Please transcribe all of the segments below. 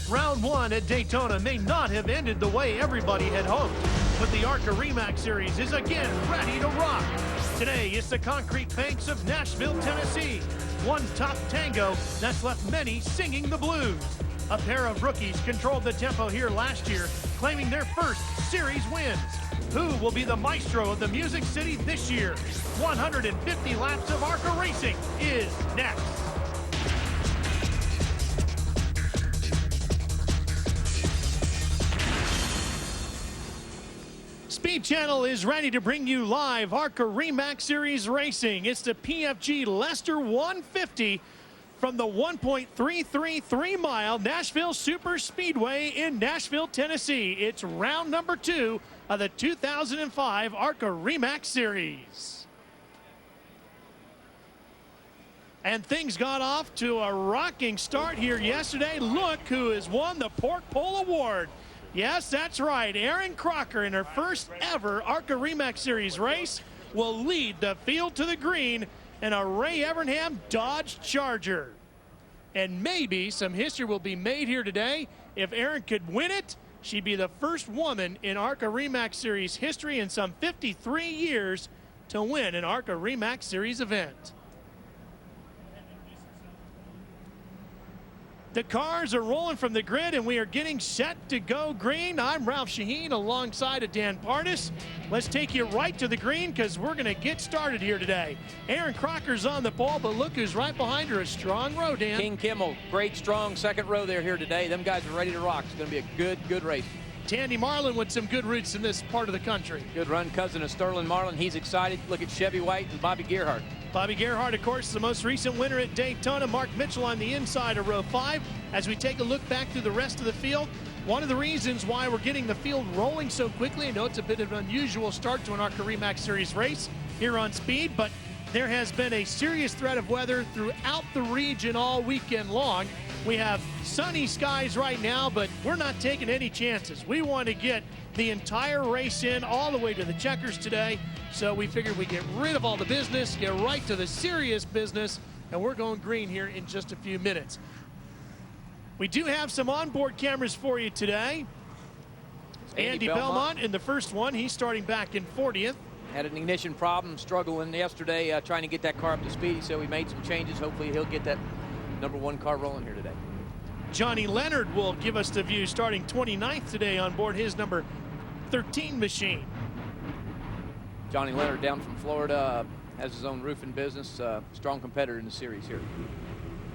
Round one at Daytona may not have ended the way everybody had hoped, but the ARCA REMAX Series is again ready to rock. Today, it's the concrete banks of Nashville, Tennessee. One top tango that's left many singing the blues. A pair of rookies controlled the tempo here last year, claiming their first series wins. Who will be the maestro of the Music City this year? 150 laps of ARCA racing is next. Speed Channel is ready to bring you live ARCA REMAX Series racing. It's the PFG Lester 150 from the 1.333-mile Nashville Super Speedway in Nashville, Tennessee. It's round number 2 of the 2005 ARCA REMAX Series. And things got off to a rocking start here yesterday. Look who has won the Pork Pole Award. Yes, that's right. Erin Crocker, in her first ever ARCA REMAX Series race, will lead the field to the green in a Ray Evernham Dodge Charger. And maybe some history will be made here today. If Erin could win it, she'd be the first woman in ARCA REMAX Series history in some 53 years to win an ARCA REMAX Series event. The cars are rolling from the grid and we are getting set to go green. I'm Ralph Shaheen alongside of Dan Pardis. Let's take you right to the green because we're going to get started here today. Erin Crocker's on the pole, but look who's right behind her, a strong row, Dan. King Kimmel, great strong second row there here today. Them guys are ready to rock. It's going to be a good race. Tandy Marlin with some good roots in this part of the country. Good run, cousin of Sterling Marlin. He's excited. Look at Chevy White and Bobby Gerhart. Bobby Gerhart, of course, the most recent winner at Daytona. Mark Mitchell on the inside of row 5. As we take a look back through the rest of the field, one of the reasons why we're getting the field rolling so quickly, I know it's a bit of an unusual start to an ARCA REMAX Series race here on Speed, but there has been a serious threat of weather throughout the region all weekend long. We have sunny skies right now, but we're not taking any chances. We want to get the entire race in all the way to the checkers today. So we figured we'd get rid of all the business, get right to the serious business, and we're going green here in just a few minutes. We do have some onboard cameras for you today. Andy Belmont in the first one. He's starting back in 40th. Had an ignition problem, struggling yesterday, trying to get that car up to speed. So we made some changes. Hopefully he'll get that #1 car rolling here today. Johnny Leonard will give us the view starting 29th today on board his number 13 machine. Johnny Leonard down from Florida, has his own roofing business, strong competitor in the series here.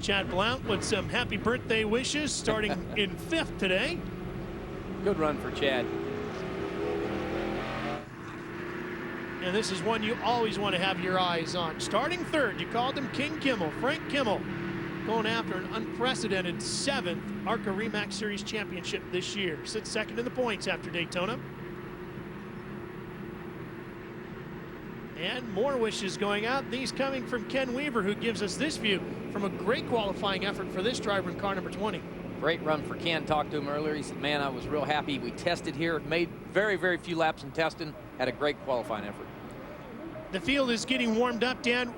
Chad Blount with some happy birthday wishes starting in 5th today. Good run for Chad. And this is one you always want to have your eyes on. Starting 3rd, you called him King Kimmel, Frank Kimmel, going after an unprecedented 7th ARCA REMAX Series championship this year. Sits 2nd in the points after Daytona. And more wishes going out. These coming from Ken Weaver, who gives us this view from a great qualifying effort for this driver in car number 20. Great run for Ken. Talked to him earlier. He said, man, I was real happy. We tested here, made very few laps in testing, had a great qualifying effort. The field is getting warmed up, Dan,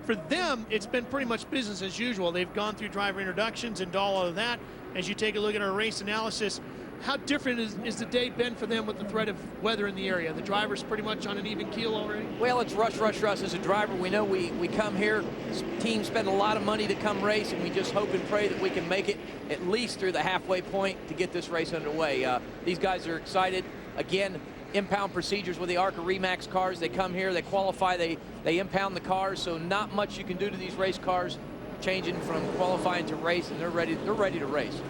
for them, it's been pretty much business as usual. They've gone through driver introductions and all of that. As you take a look at our race analysis, how different is the day been for them with the threat of weather in the area? The driver's pretty much on an even keel already? Well, it's rush. As a driver, we know we come here, teams spend a lot of money to come race, and we just hope and pray that we can make it at least through the halfway point to get this race underway. These guys are excited. Again, impound procedures with the ARCA REMAX cars. They come here, they qualify, they impound the cars, so not much you can do to these race cars, changing from qualifying to race, and they're ready to race.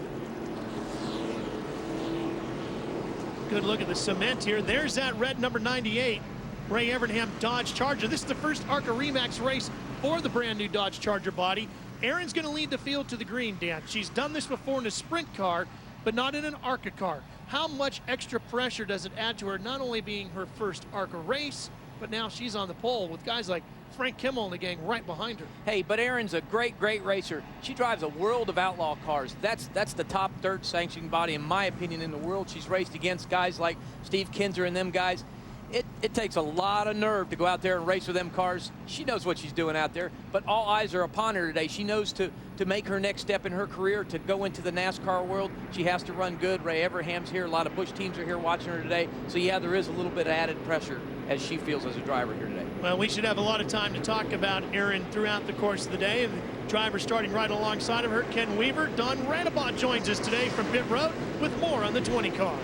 Good look at the cement here. There's that red number 98 Ray Evernham Dodge Charger. This is the first ARCA REMAX race for the brand new Dodge Charger body. Erin's going to lead the field to the green, Dan. She's done this before in a sprint car, but not in an ARCA car. How much extra pressure does it add to her, not only being her first ARCA race, but now she's on the pole with guys like Frank Kimmel and the gang right behind her. Hey, but Erin's a great racer. She drives a world of outlaw cars. That's the top third sanctioning body, in my opinion, in the world. She's raced against guys like Steve Kinser and them guys. It takes a lot of nerve to go out there and race with them cars. She knows what she's doing out there, but all eyes are upon her today. She knows to to make her next step in her career, to go into the NASCAR world, she has to run good. Ray Everham's here. A lot of Busch teams are here watching her today. So, yeah, there is a little bit of added pressure as she feels as a driver here today. Well, we should have a lot of time to talk about Erin throughout the course of the day. And the driver starting right alongside of her, Ken Weaver. Don Radabaugh joins us today from pit road with more on the 20 car.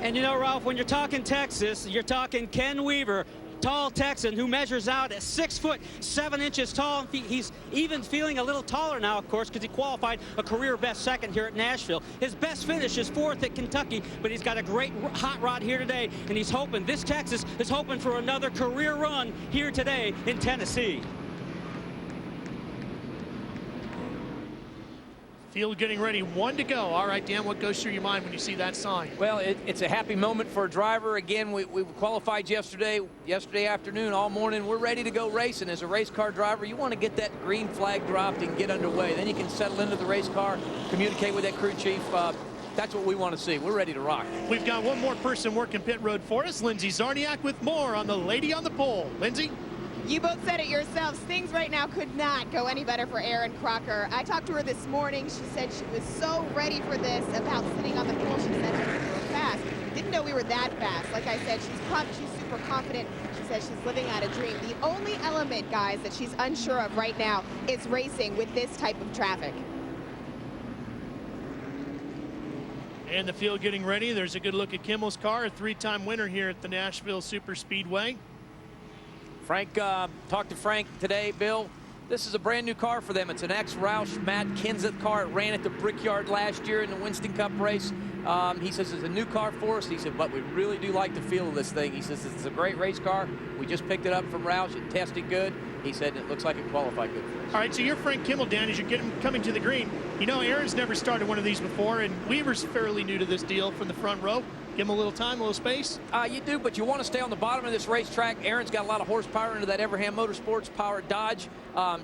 And you know, Ralph, when you're talking Texas, you're talking Ken Weaver, tall Texan who measures out at 6'7" tall. He's even feeling a little taller now, of course, because he qualified a career best second here at Nashville. His best finish is 4th at Kentucky, but he's got a great hot rod here today, and he's hoping, this Texas is hoping for another career run here today in Tennessee. Field getting ready, 1 to go. All right, Dan, what goes through your mind when you see that sign? Well, it's a happy moment for a driver. Again, we qualified yesterday afternoon, all morning. We're ready to go racing. As a race car driver, you want to get that green flag dropped and get underway. Then you can settle into the race car, communicate with that crew chief. That's what we want to see. We're ready to rock. We've got one more person working pit road for us, Lindsay Czarniak, with more on the Lady on the Pole. Lindsay? You both said it yourselves. Things right now could not go any better for Erin Crocker. I talked to her this morning. She said she was so ready for this about sitting on the pole. She said we were fast. Didn't know we were that fast. Like I said, she's pumped. She's super confident. She says she's living out a dream. The only element, guys, that she's unsure of right now is racing with this type of traffic. And the field getting ready. There's a good look at Kimmel's car, a 3-time winner here at the Nashville Super Speedway. Frank, talked to Frank today, Bill. This is a brand new car for them. It's an ex-Roush Matt Kenseth car. It ran at the Brickyard last year in the Winston Cup race. He says it's a new car for us. He said, but we really do like the feel of this thing. He says it's a great race car. We just picked it up from Roush. It tested good. He said it looks like it qualified good for us. All right, so you're Frank Kimmel, Dan, as you're coming to the green. You know, Erin's never started one of these before, and Weaver's fairly new to this deal from the front row. Give him a little time, a little space. You do, but you want to stay on the bottom of this racetrack. Erin's got a lot of horsepower into that Everham Motorsports powered Dodge.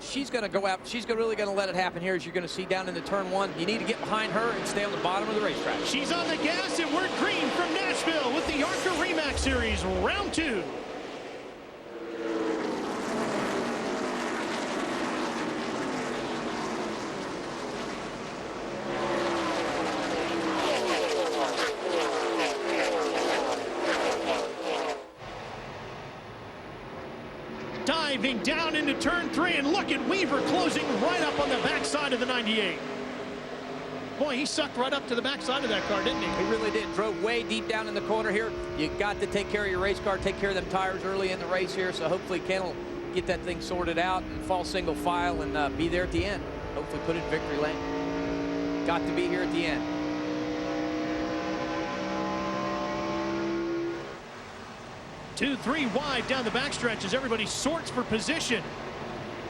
She's going to go out. She's really going to let it happen here, as you're going to see down into turn 1. You need to get behind her and stay on the bottom of the racetrack. She's on the gas, and we're green from Nashville with the ARCA REMAX Series, round 2. Diving down into turn 3, and look at Weaver closing right up on the backside of the 98. Boy, he sucked right up to the backside of that car, didn't he? He really did. Drove way deep down in the corner here. You got to take care of your race car, take care of them tires early in the race here. So hopefully Ken will get that thing sorted out and fall single file and be there at the end. Hopefully put it in victory lane. Got to be here at the end. 2-3 wide down the backstretch as everybody sorts for position.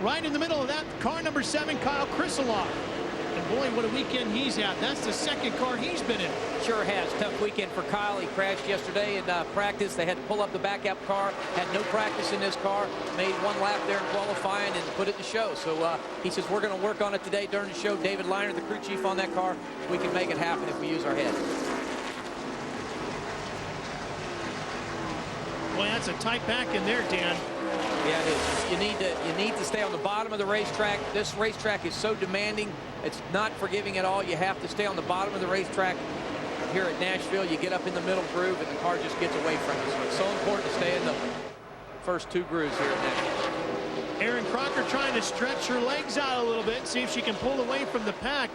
Right in the middle of that, car number 7, Kyle Krisiloff. And boy, what a weekend he's had. That's the second car he's been in. Sure has. Tough weekend for Kyle. He crashed yesterday in practice. They had to pull up the backup car. Had no practice in this car. Made 1 lap there in qualifying and put it to show. So he says we're going to work on it today during the show. David Liner, the crew chief on that car. We can make it happen if we use our head. Boy, that's a tight back in there, Dan. Yeah, it is. You need to stay on the bottom of the racetrack. This racetrack is so demanding. It's not forgiving at all. You have to stay on the bottom of the racetrack. Here at Nashville, you get up in the middle groove, and the car just gets away from you. So it's so important to stay in the first 2 grooves here at Nashville. Erin Crocker trying to stretch her legs out a little bit, see if she can pull away from the pack.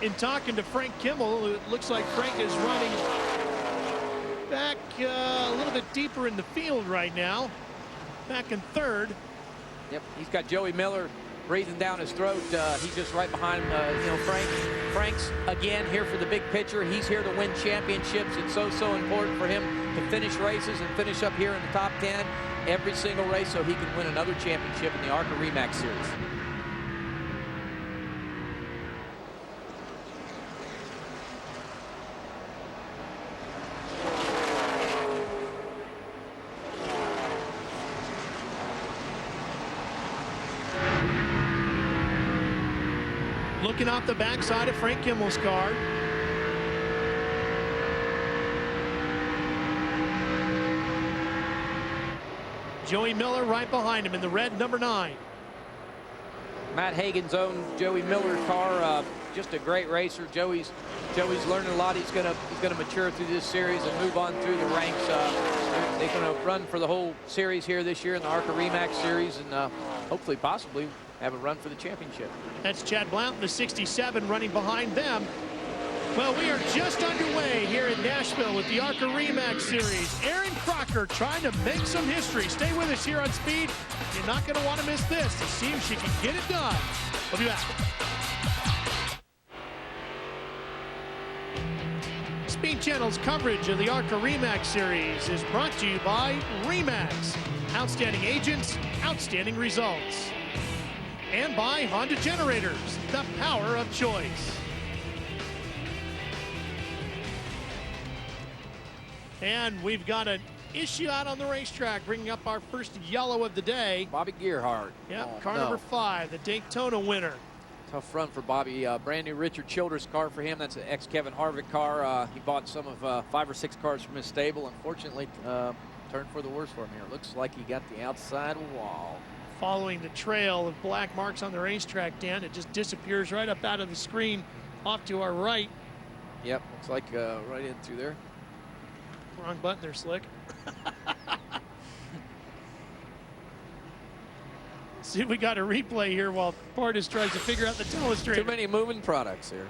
In talking to Frank Kimmel, it looks like Frank is running back a little bit deeper in the field right now. Back in 3rd. Yep, he's got Joey Miller breathing down his throat. He's just right behind Frank's again here for the big picture. He's here to win championships. It's so important for him to finish races and finish up here in the top 10 every single race so he can win another championship in the ARCA REMAX Series. Looking off the backside of Frank Kimmel's car. Joey Miller right behind him in the red number 9. Matt Hagan's own Joey Miller car. Just a great racer. Joey's learning a lot. He's gonna mature through this series and move on through the ranks. They're gonna run for the whole series here this year in the ARCA REMAX series, and hopefully, possibly, have a run for the championship. That's Chad Blount, the 67, running behind them. Well, we are just underway here in Nashville with the ARCA REMAX series. Aaron Crocker trying to make some history. Stay with us here on Speed. You're not going to want to miss this to see if she can get it done. We'll be back. Speed Channel's coverage of the ARCA REMAX series is brought to you by REMAX. Outstanding agents, outstanding results. And by Honda Generators, the power of choice. And we've got an issue out on the racetrack, bringing up our first yellow of the day. Bobby Gerhart. Yep, car number 5, the Daytona winner. Tough run for Bobby. Brand new Richard Childress car for him. That's an ex-Kevin Harvick car. He bought some of 5 or 6 cars from his stable. Unfortunately, turned for the worse for him here. Looks like he got the outside wall. Following the trail of black marks on the racetrack, Dan, it just disappears right up out of the screen off to our right. Yep, looks like right in through there. Wrong button there, Slick. See, we got a replay here while Portis tries to figure out the telestrator. Too many moving products here.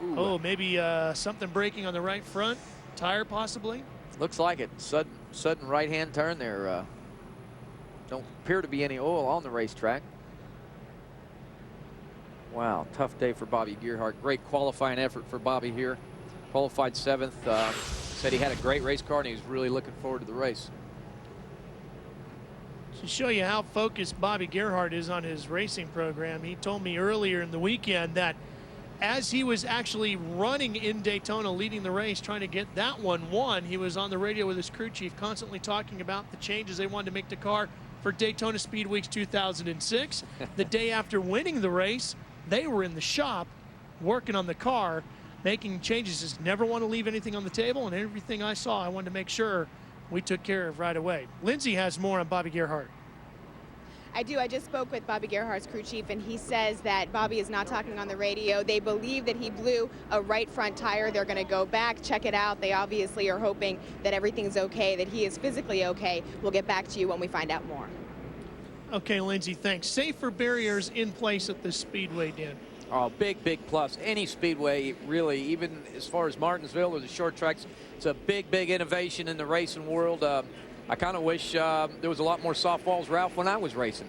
Ooh. Oh, maybe something breaking on the right front tire, possibly. Looks like it. Sudden right-hand turn there. Don't appear to be any oil on the racetrack. Wow, tough day for Bobby Gerhart. Great qualifying effort for Bobby here. Qualified 7th. Said he had a great race car and he was really looking forward to the race. To show you how focused Bobby Gerhart is on his racing program, he told me earlier in the weekend that as he was actually running in Daytona, leading the race, trying to get that one won, he was on the radio with his crew chief constantly talking about the changes they wanted to make to the car for Daytona Speed Weeks 2006. The day after winning the race, they were in the shop working on the car, making changes. Just never want to leave anything on the table, and everything I saw, I wanted to make sure we took care of right away. Lindsay has more on Bobby Gerhart. I do. I just spoke with Bobby Gerhart's crew chief, and he says that Bobby is not talking on the radio. They believe that he blew a right front tire. They're going to go back, check it out. They obviously are hoping that everything's okay, that he is physically okay. We'll get back to you when we find out more. Okay, Lindsay, thanks. Safer barriers in place at the Speedway, Dan. Oh, big plus. Any speedway, really, even as far as Martinsville or the short tracks, it's a big innovation in the racing world. I kind of wish there was a lot more soft walls, Ralph, when I was racing.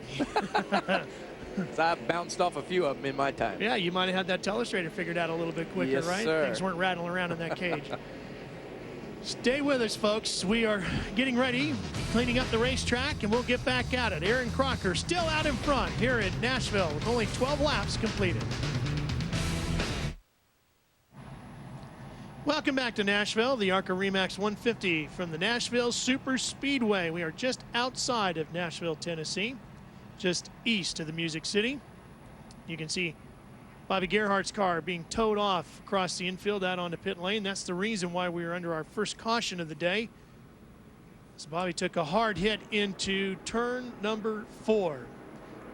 I bounced off a few of them in my time. Yeah, you might have had that telestrator figured out a little bit quicker, yes, right? Sir. Things weren't rattling around in that cage. Stay with us, folks. We are getting ready, cleaning up the racetrack, and we'll get back at it. Aaron Crocker still out in front here in Nashville with only 12 laps completed. Welcome back to Nashville, the ARCA REMAX 150 from the Nashville Super Speedway. We are just outside of Nashville, Tennessee, just east of the Music City. You can see Bobby Gerhart's car being towed off across the infield out onto pit lane. That's the reason why we were under our first caution of the day. So Bobby took a hard hit into turn number 4.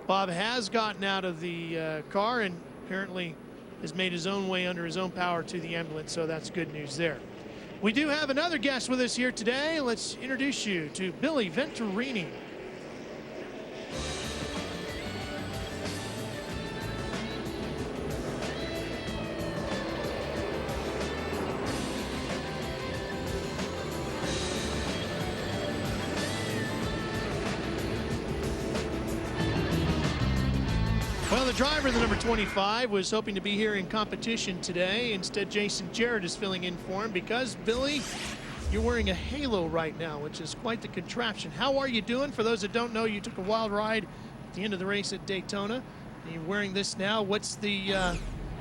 Bob has gotten out of the car and apparently has made his own way under his own power to the ambulance, so that's good news there. We do have another guest with us here today. Let's introduce you to Billy Venturini. Well, the driver, the number 25, was hoping to be here in competition today. Instead, Jason Jarrett is filling in for him because, Billy, you're wearing a halo right now, which is quite the contraption. How are you doing? For those that don't know, you took a wild ride at the end of the race at Daytona. You're wearing this now. What's the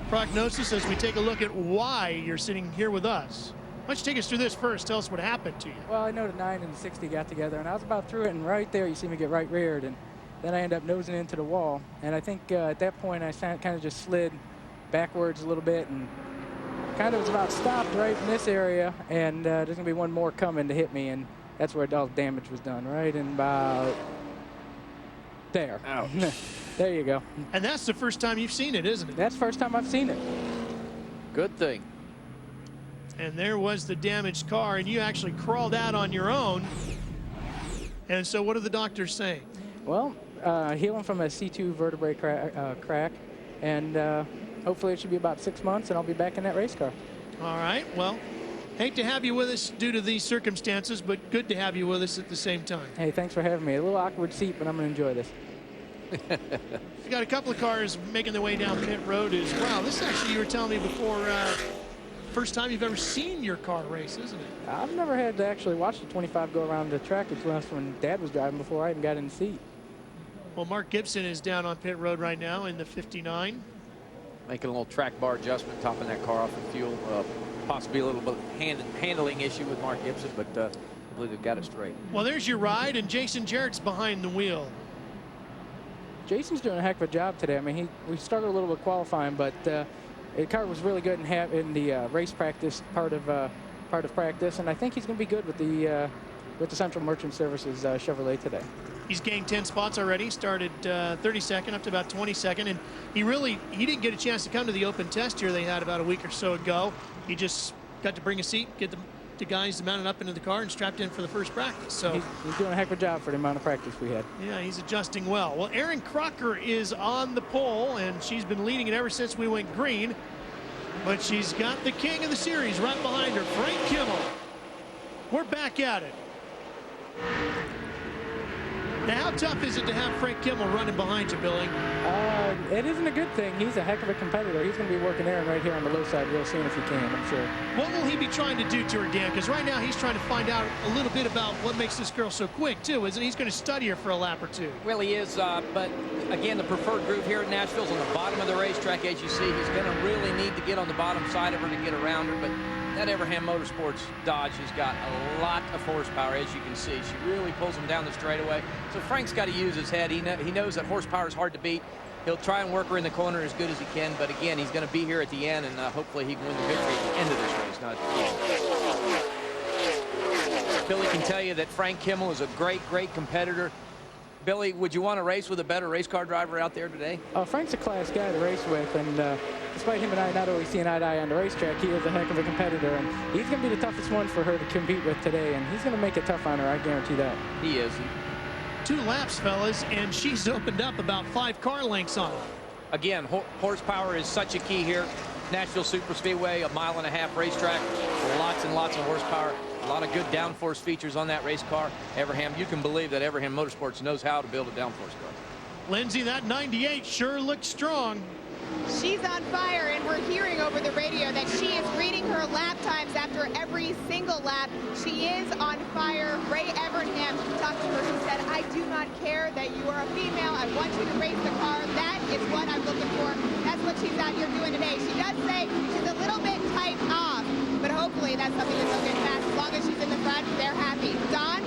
prognosis as we take a look at why you're sitting here with us? Why don't you take us through this first? Tell us what happened to you. Well, I know the 9 and the 60 got together, and I was about through it, and right there you see me get right reared, and then I end up nosing into the wall. And I think at that point I kind of just slid backwards a little bit and kind of was about stopped right in this area, and there's going to be one more coming to hit me, and that's where all the damage was done, right in about there. Ouch. There you go. And that's the first time you've seen it, isn't it? That's the first time I've seen it. Good thing. And there was the damaged car, and you actually crawled out on your own. And so what are the doctors saying? Well, healing from a C2 vertebrae crack, and hopefully it should be about 6 months, and I'll be back in that race car. All right, well, hate to have you with us due to these circumstances, but good to have you with us at the same time. Hey, thanks for having me. A little awkward seat, but I'm going to enjoy this. You got a couple of cars making their way down pit road as well. This is actually, you were telling me before, first time you've ever seen your car race, isn't it? I've never had to actually watch the 25 go around the track. It's when Dad was driving before I even got in the seat. Well, Mark Gibson is down on pit road right now in the 59. Making a little track bar adjustment, topping that car off the fuel. Possibly a little bit of handling issue with Mark Gibson, but I believe they've got it straight. Well, there's your ride, and Jason Jarrett's behind the wheel. Jason's doing a heck of a job today. I mean, we started a little with qualifying, but the car was really good in the race practice part of practice, and I think he's going to be good with the Central Merchant Services Chevrolet today. He's gained 10 spots already, started 32nd up to about 22nd, and he didn't get a chance to come to the open test here they had about a week or so ago. He just got to bring a seat, get the guys mounted up into the car and strapped in for the first practice. So he's doing a heck of a job for the amount of practice we had. Yeah, he's adjusting well. Well, Erin Crocker is on the pole, and she's been leading it ever since we went green. But she's got the king of the series right behind her, Frank Kimmel. We're back at it. Now, how tough is it to have Frank Kimmel running behind you, Billy? It isn't a good thing. He's a heck of a competitor. He's going to be working Erin right here on the low side real soon if he can, I'm sure. What will he be trying to do to her, Dan? Because right now he's trying to find out a little bit about what makes this girl so quick, too, isn't he? He's going to study her for a lap or two. Well, he is, but again, the preferred groove here at Nashville is on the bottom of the racetrack. As you see, he's going to really need to get on the bottom side of her to get around her, but that Everham Motorsports Dodge has got a lot of horsepower, as you can see. She really pulls him down the straightaway. So Frank's got to use his head. He knows that horsepower is hard to beat. He'll try and work her in the corner as good as he can, but again, he's going to be here at the end, and hopefully he can win the victory at the end of this race, not at the end. Billy can tell you that Frank Kimmel is a great, great competitor. Billy, would you want to race with a better race car driver out there today? Frank's a class guy to race with, and despite him and I not always seeing eye to eye on the racetrack, he is a heck of a competitor, and he's going to be the toughest one for her to compete with today, and he's going to make it tough on her, I guarantee that. He is. 2 laps, fellas, and she's opened up about 5 car lengths on him. Again, horsepower is such a key here. Nashville Superspeedway, 1.5 mile racetrack, lots and lots of horsepower. A lot of good downforce features on that race car. Everham, you can believe that Everham Motorsports knows how to build a downforce car. Lindsay, that 98 sure looks strong. She's on fire, and we're hearing over the radio that she is reading her lap times after every single lap. She is on fire. Ray Evernham talked to her. He said, I do not care that you are a female. I want you to race the car. That is what I'm looking for. That's what she's out here doing today. She does say she's a little bit tight off, but hopefully that's something that they'll get past. As long as she's in the front, they're happy. Don?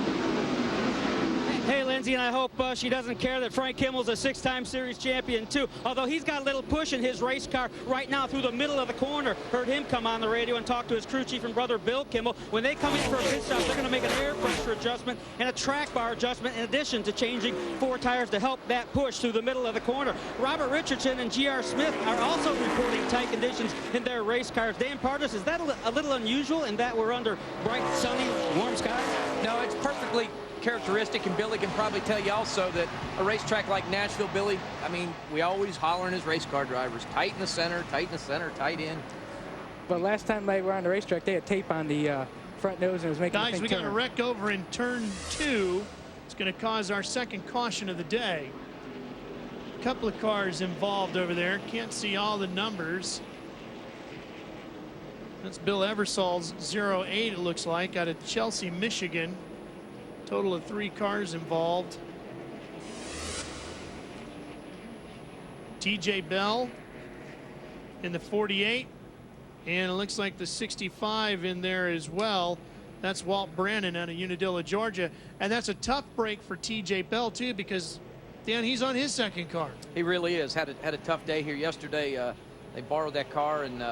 Hey, Lindsay, and I hope she doesn't care that Frank Kimmel's a 6-time series champion, too. Although he's got a little push in his race car right now through the middle of the corner. Heard him come on the radio and talk to his crew chief and brother, Bill Kimmel. When they come in for a pit stop, they're going to make an air pressure adjustment and a track bar adjustment in addition to changing 4 tires to help that push through the middle of the corner. Robert Richardson and G.R. Smith are also reporting tight conditions in their race cars. Dan Pardus, is that a little unusual in that we're under bright, sunny, warm skies? No, it's perfectly characteristic, and Billy can probably tell you also that a racetrack like Nashville, Billy, I mean, we always hollering as race car drivers, tight in the center, tight in the center, tight in. But last time they were on the racetrack, they had tape on the front nose and it was making Guys, we got a wreck over in turn 2. It's going to cause our second caution of the day. A couple of cars involved over there. Can't see all the numbers. That's Bill Eversol's 08, it looks like, out of Chelsea, Michigan. Total of 3 cars involved. TJ Bell in the 48, and it looks like the 65 in there as well. That's Walt Brannon out of Unadilla, Georgia, and that's a tough break for TJ Bell too, because Dan, he's on his second car. He really is. Had a tough day here yesterday. They borrowed that car, and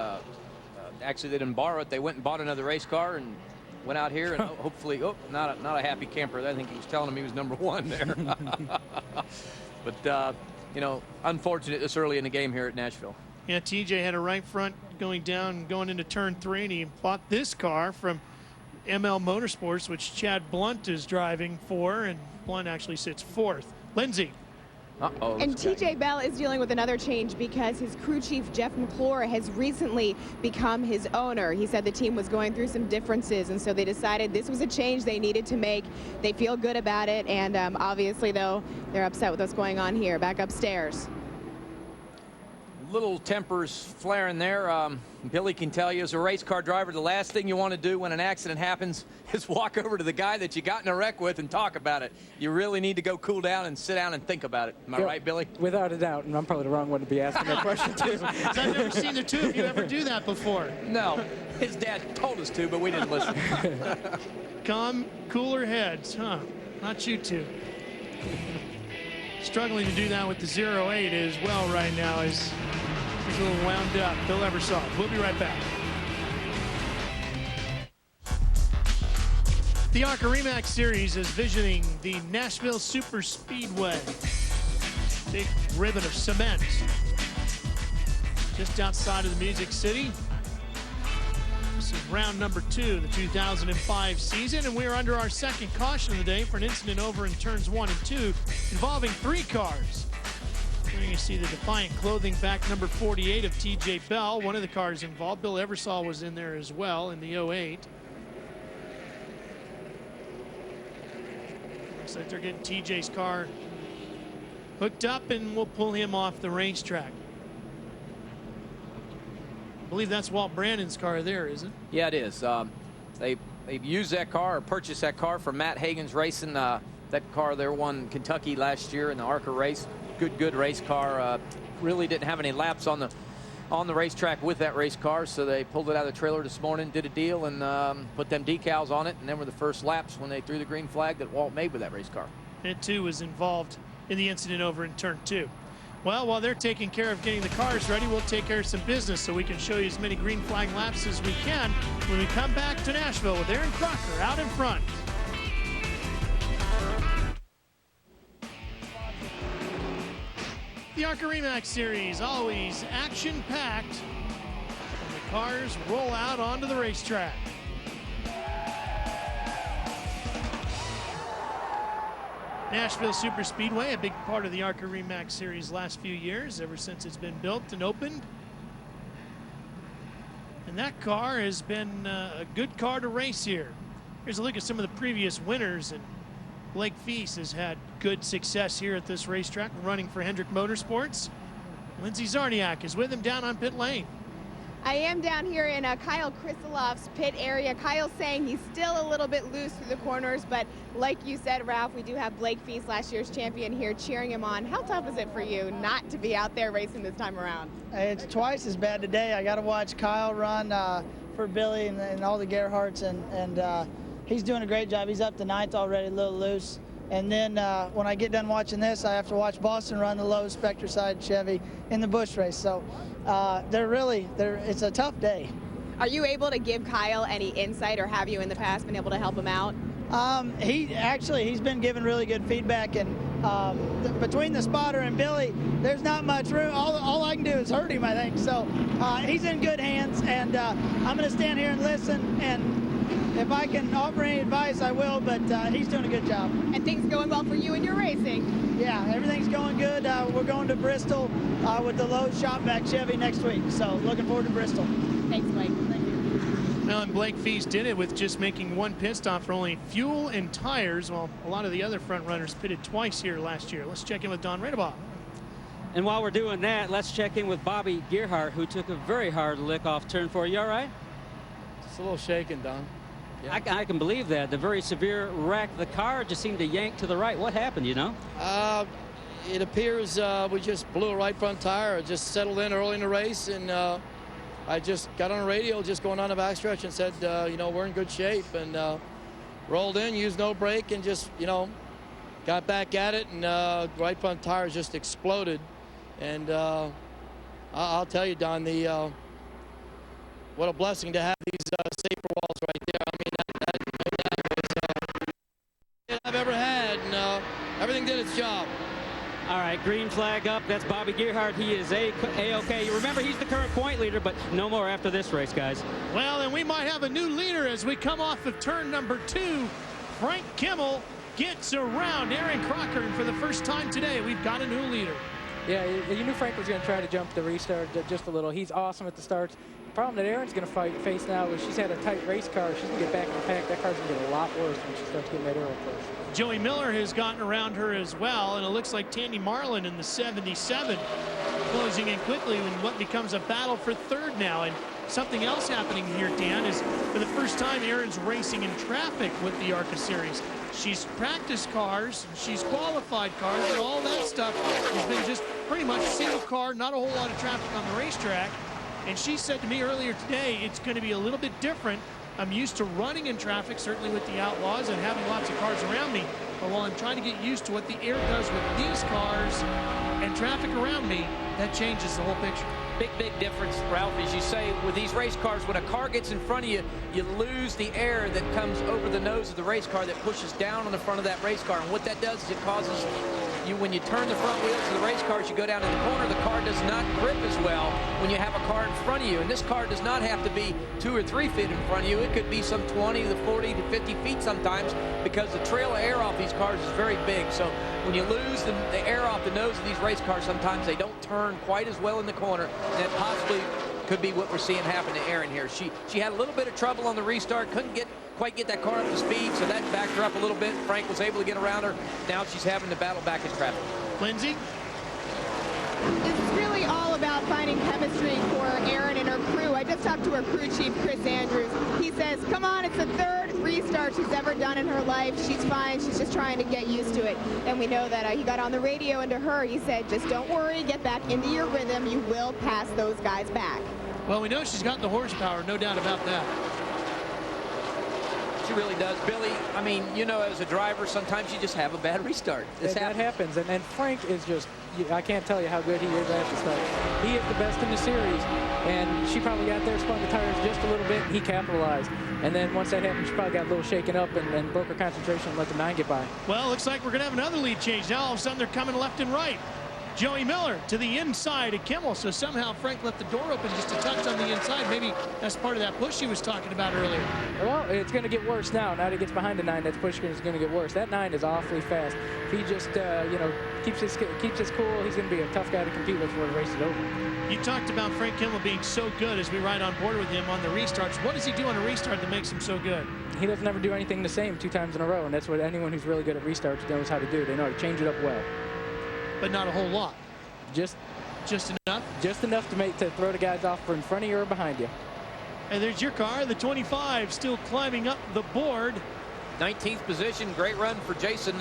actually they didn't borrow it. They went and bought another race car and went out here, and hopefully, not a happy camper. I think he was telling him he was #1 there. But you know, unfortunate this early in the game here at Nashville. Yeah, TJ had a right front going down, going into turn 3, and he bought this car from ML Motorsports, which Chad Blunt is driving for, and Blunt actually sits 4th. Lindsay. Uh-oh. And TJ Bell is dealing with another change because his crew chief, Jeff McClure, has recently become his owner. He said the team was going through some differences, and so they decided this was a change they needed to make. They feel good about it, and obviously, though, they're upset with what's going on here. Back upstairs. Little tempers flaring there. Billy can tell you, as a race car driver, the last thing you want to do when an accident happens is walk over to the guy that you got in a wreck with and talk about it. You really need to go cool down and sit down and think about it. Am I right, Billy? Without a doubt, and I'm probably the wrong one to be asking that question to. I've never seen the two of you ever do that before. No, his dad told us to, but we didn't listen. Calm, cooler heads, huh? Not you two. Struggling to do that with the 08 as well right now. He's a little wound up. Bill Ebersol. We'll be right back. The ARCA REMAX Series is visiting the Nashville Super Speedway. Big ribbon of cement just outside of the Music City. This is round number 2 of the 2005 season, and we're under our second caution of the day for an incident over in turns 1 and 2 involving 3 cars. Here you see the Defiant Clothing back number 48 of TJ Bell. One of the cars involved. Bill Ebersol was in there as well in the 08. Looks like they're getting TJ's car hooked up, and we'll pull him off the racetrack. I believe that's Walt Brandon's car there, is it? Yeah, it is. They've used that car or purchased that car from Matt Hagan's Racing. That car there won Kentucky last year in the ARCA race. Good race car. Really didn't have any laps on the racetrack with that race car, so they pulled it out of the trailer this morning, did a deal, and put them decals on it, and then were the first laps when they threw the green flag that Walt made with that race car. It too was involved in the incident over in turn 2. Well, while they're taking care of getting the cars ready, we'll take care of some business so we can show you as many green flag laps as we can when we come back to Nashville with Aaron Crocker out in front. The ARCA REMAX Series, always action-packed. The cars roll out onto the racetrack. Nashville Super Speedway, a big part of the ARCA REMAX Series last few years, ever since it's been built and opened. And that car has been a good car to race here. Here's a look at some of the previous winners, and Blake Feast has had good success here at this racetrack, running for Hendrick Motorsports. Lindsay Czarniak is with him down on pit lane. I am down here in Kyle Kristolov's pit area. Kyle's saying he's still a little bit loose through the corners, but like you said, Ralph, we do have Blake Feast, last year's champion, here cheering him on. How tough is it for you not to be out there racing this time around? It's twice as bad today. I got to watch Kyle run for Billy and all the Gerhardts, and he's doing a great job. He's up to 9th already, a little loose. And then when I get done watching this, I have to watch Boston run the low Spectre side Chevy in the Busch race. So it's a tough day. Are you able to give Kyle any insight, or have you in the past been able to help him out? He's been giving really good feedback, and between the spotter and Billy, there's not much room. All I can do is hurt him, I think. So he's in good hands, and I'm going to stand here and listen, and if I can offer any advice, I will, but he's doing a good job. And things going well for you in your racing? Yeah, everything's going good. We're going to Bristol with the Lowe's Shopback Chevy next week, so looking forward to Bristol. Thanks, Blake. Thank you. Well, and Blake Feast did it with just making one pit stop for only fuel and tires, while a lot of the other front runners pitted twice here last year. Let's check in with Don Redebaugh. And while we're doing that, let's check in with Bobby Gerhardt, who took a very hard lick off turn 4. You all right? Just a little shaken, Don. Yeah. I can believe that. The very severe wreck. The car just seemed to yank to the right. What happened, you know? It appears we just blew a right front tire. It just settled in early in the race, and I just got on the radio just going on the backstretch and said, you know, we're in good shape, and rolled in, used no brake, and just, you know, got back at it, and right front tire just exploded. And I'll tell you, Don, what a blessing to have these safer walls right there. I mean, that was I've ever had, and everything did its job. All right, green flag up. That's Bobby Gerhardt. He is A-OK. You remember, he's the current point leader, but no more after this race, guys. Well, and we might have a new leader as we come off of turn number 2. Frank Kimmel gets around Aaron Crocker, and for the first time today, we've got a new leader. Yeah, you knew Frank was going to try to jump the restart just a little. He's awesome at the starts. The problem that Aaron's going to face now is she's had a tight race car. She's going to get back in the pack. That car's going to get a lot worse when she starts getting that aero push. Joey Miller has gotten around her as well, and it looks like Tandy Marlin in the 77 closing in quickly in what becomes a battle for third now. And something else happening here, Dan, is for the first time Aaron's racing in traffic with the ARCA Series. She's practiced cars, she's qualified cars, and all that stuff has been just pretty much single car, not a whole lot of traffic on the racetrack. And she said to me earlier today, it's going to be a little bit different. I'm used to running in traffic, certainly with the Outlaws, and having lots of cars around me. But while I'm trying to get used to what the air does with these cars and traffic around me, that changes the whole picture. Big difference, Ralph, as you say, with these race cars, when a car gets in front of you, you lose the air that comes over the nose of the race car that pushes down on the front of that race car. And what that does is it causes you, when you turn the front wheels of the race cars, you go down in the corner, the car does not grip as well when you have a car in front of you. And this car does not have to be 2 or 3 feet in front of you. It could be some 20 to 40 to 50 feet sometimes, because the trail of air off these cars is very big. So when you lose the air off the nose of these race cars, sometimes they don't turn quite as well in the corner. And that possibly could be what we're seeing happen to Erin here. She had a little bit of trouble on the restart, couldn't quite get that car up to speed, so that backed her up a little bit. Frank was able to get around her. Now she's having to battle back in traffic. Lindsay? It's really all about finding chemistry for Erin and her crew. I just talked to her crew chief, Chris Andrews. He says, come on, it's the 3rd restart she's ever done in her life. She's fine. She's just trying to get used to it. And we know that he got on the radio, and to her, he said, just don't worry, get back into your rhythm. You will pass those guys back. Well, we know she's got the horsepower, no doubt about that. She really does. Billy, I mean, you know, as a driver, sometimes you just have a bad restart. That happens. And Frank is just, I can't tell you how good he is at the start. He is the best in the series. And she probably got there, spun the tires just a little bit, and he capitalized. And then once that happened, she probably got a little shaken up and broke her concentration and let the 9 get by. Well, looks like we're going to have another lead change. Now all of a sudden they're coming left and right. Joey Miller to the inside of Kimmel. So somehow Frank left the door open just a touch on the inside. Maybe that's part of that push he was talking about earlier. Well, it's going to get worse now. Now that he gets behind the 9, that push is going to get worse. That 9 is awfully fast. If he just, you know, keeps his cool, he's going to be a tough guy to compete with before the race is over. You talked about Frank Kimmel being so good as we ride on board with him on the restarts. What does he do on a restart that makes him so good? He doesn't ever do anything the same 2 times in a row, and that's what anyone who's really good at restarts knows how to do. They know how to change it up well. But not a whole lot. Just enough? Just enough to throw the guys off in front of you or behind you. And there's your car, the 25, still climbing up the board. 19th position, great run for Jason.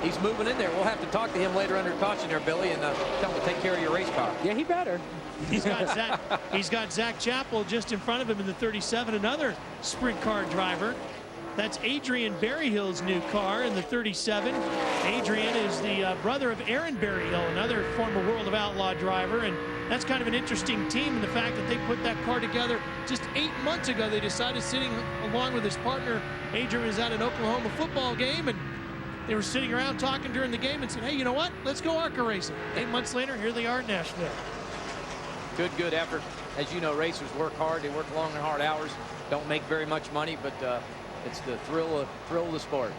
He's moving in there. We'll have to talk to him later under caution there, Billy, and tell him to take care of your race car. Yeah, he better. He's got Zach Chappell just in front of him in the 37, another sprint car driver. That's Adrian Berryhill's new car in the 37. Adrian is the brother of Aaron Berryhill, another former World of Outlaw driver. And that's kind of an interesting team in the fact that they put that car together just 8 months ago. They decided, sitting along with his partner, Adrian was at an Oklahoma football game, and they were sitting around talking during the game and said, hey, you know what? Let's go ARCA racing. 8 months later, here they are at Nashville. Good effort. As you know, racers work hard. They work long and hard hours. Don't make very much money, but it's the thrill of the sport.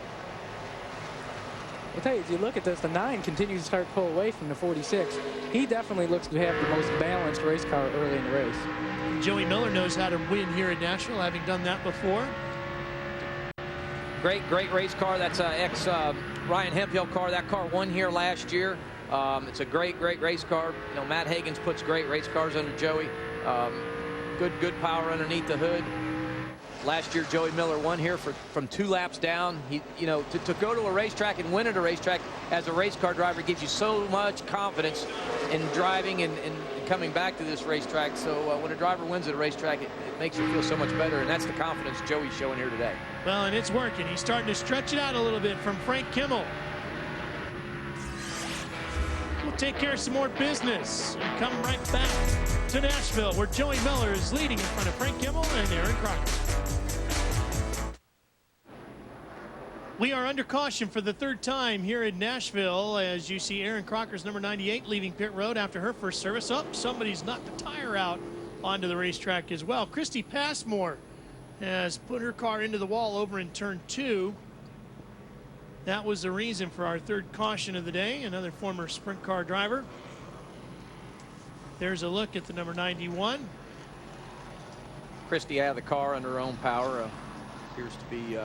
I'll tell you, as you look at this, the 9 continues to start to pull away from the 46. He definitely looks to have the most balanced race car early in the race. Joey Miller knows how to win here at Nashville, having done that before. Great race car. That's ex Ryan Hemphill car. That car won here last year. It's a great race car. You know, Matt Hagens puts great race cars under Joey. Good power underneath the hood. Last year, Joey Miller won here from 2 laps down. He, you know, to go to a racetrack and win at a racetrack as a race car driver gives you so much confidence in driving and coming back to this racetrack. So when a driver wins at a racetrack, it makes you feel so much better, and that's the confidence Joey's showing here today. Well, and it's working. He's starting to stretch it out a little bit from Frank Kimmel. We'll take care of some more business and come right back to Nashville, where Joey Miller is leading in front of Frank Kimmel and Aaron Crocker. We are under caution for the third time here in Nashville as you see Aaron Crocker's number 98 leaving pit road after her first service. Oh, somebody's knocked the tire out onto the racetrack as well. Christy Passmore has put her car into the wall over in turn 2. That was the reason for our third caution of the day. Another former sprint car driver. There's a look at the number 91. Christy out of the car under her own power. Appears to be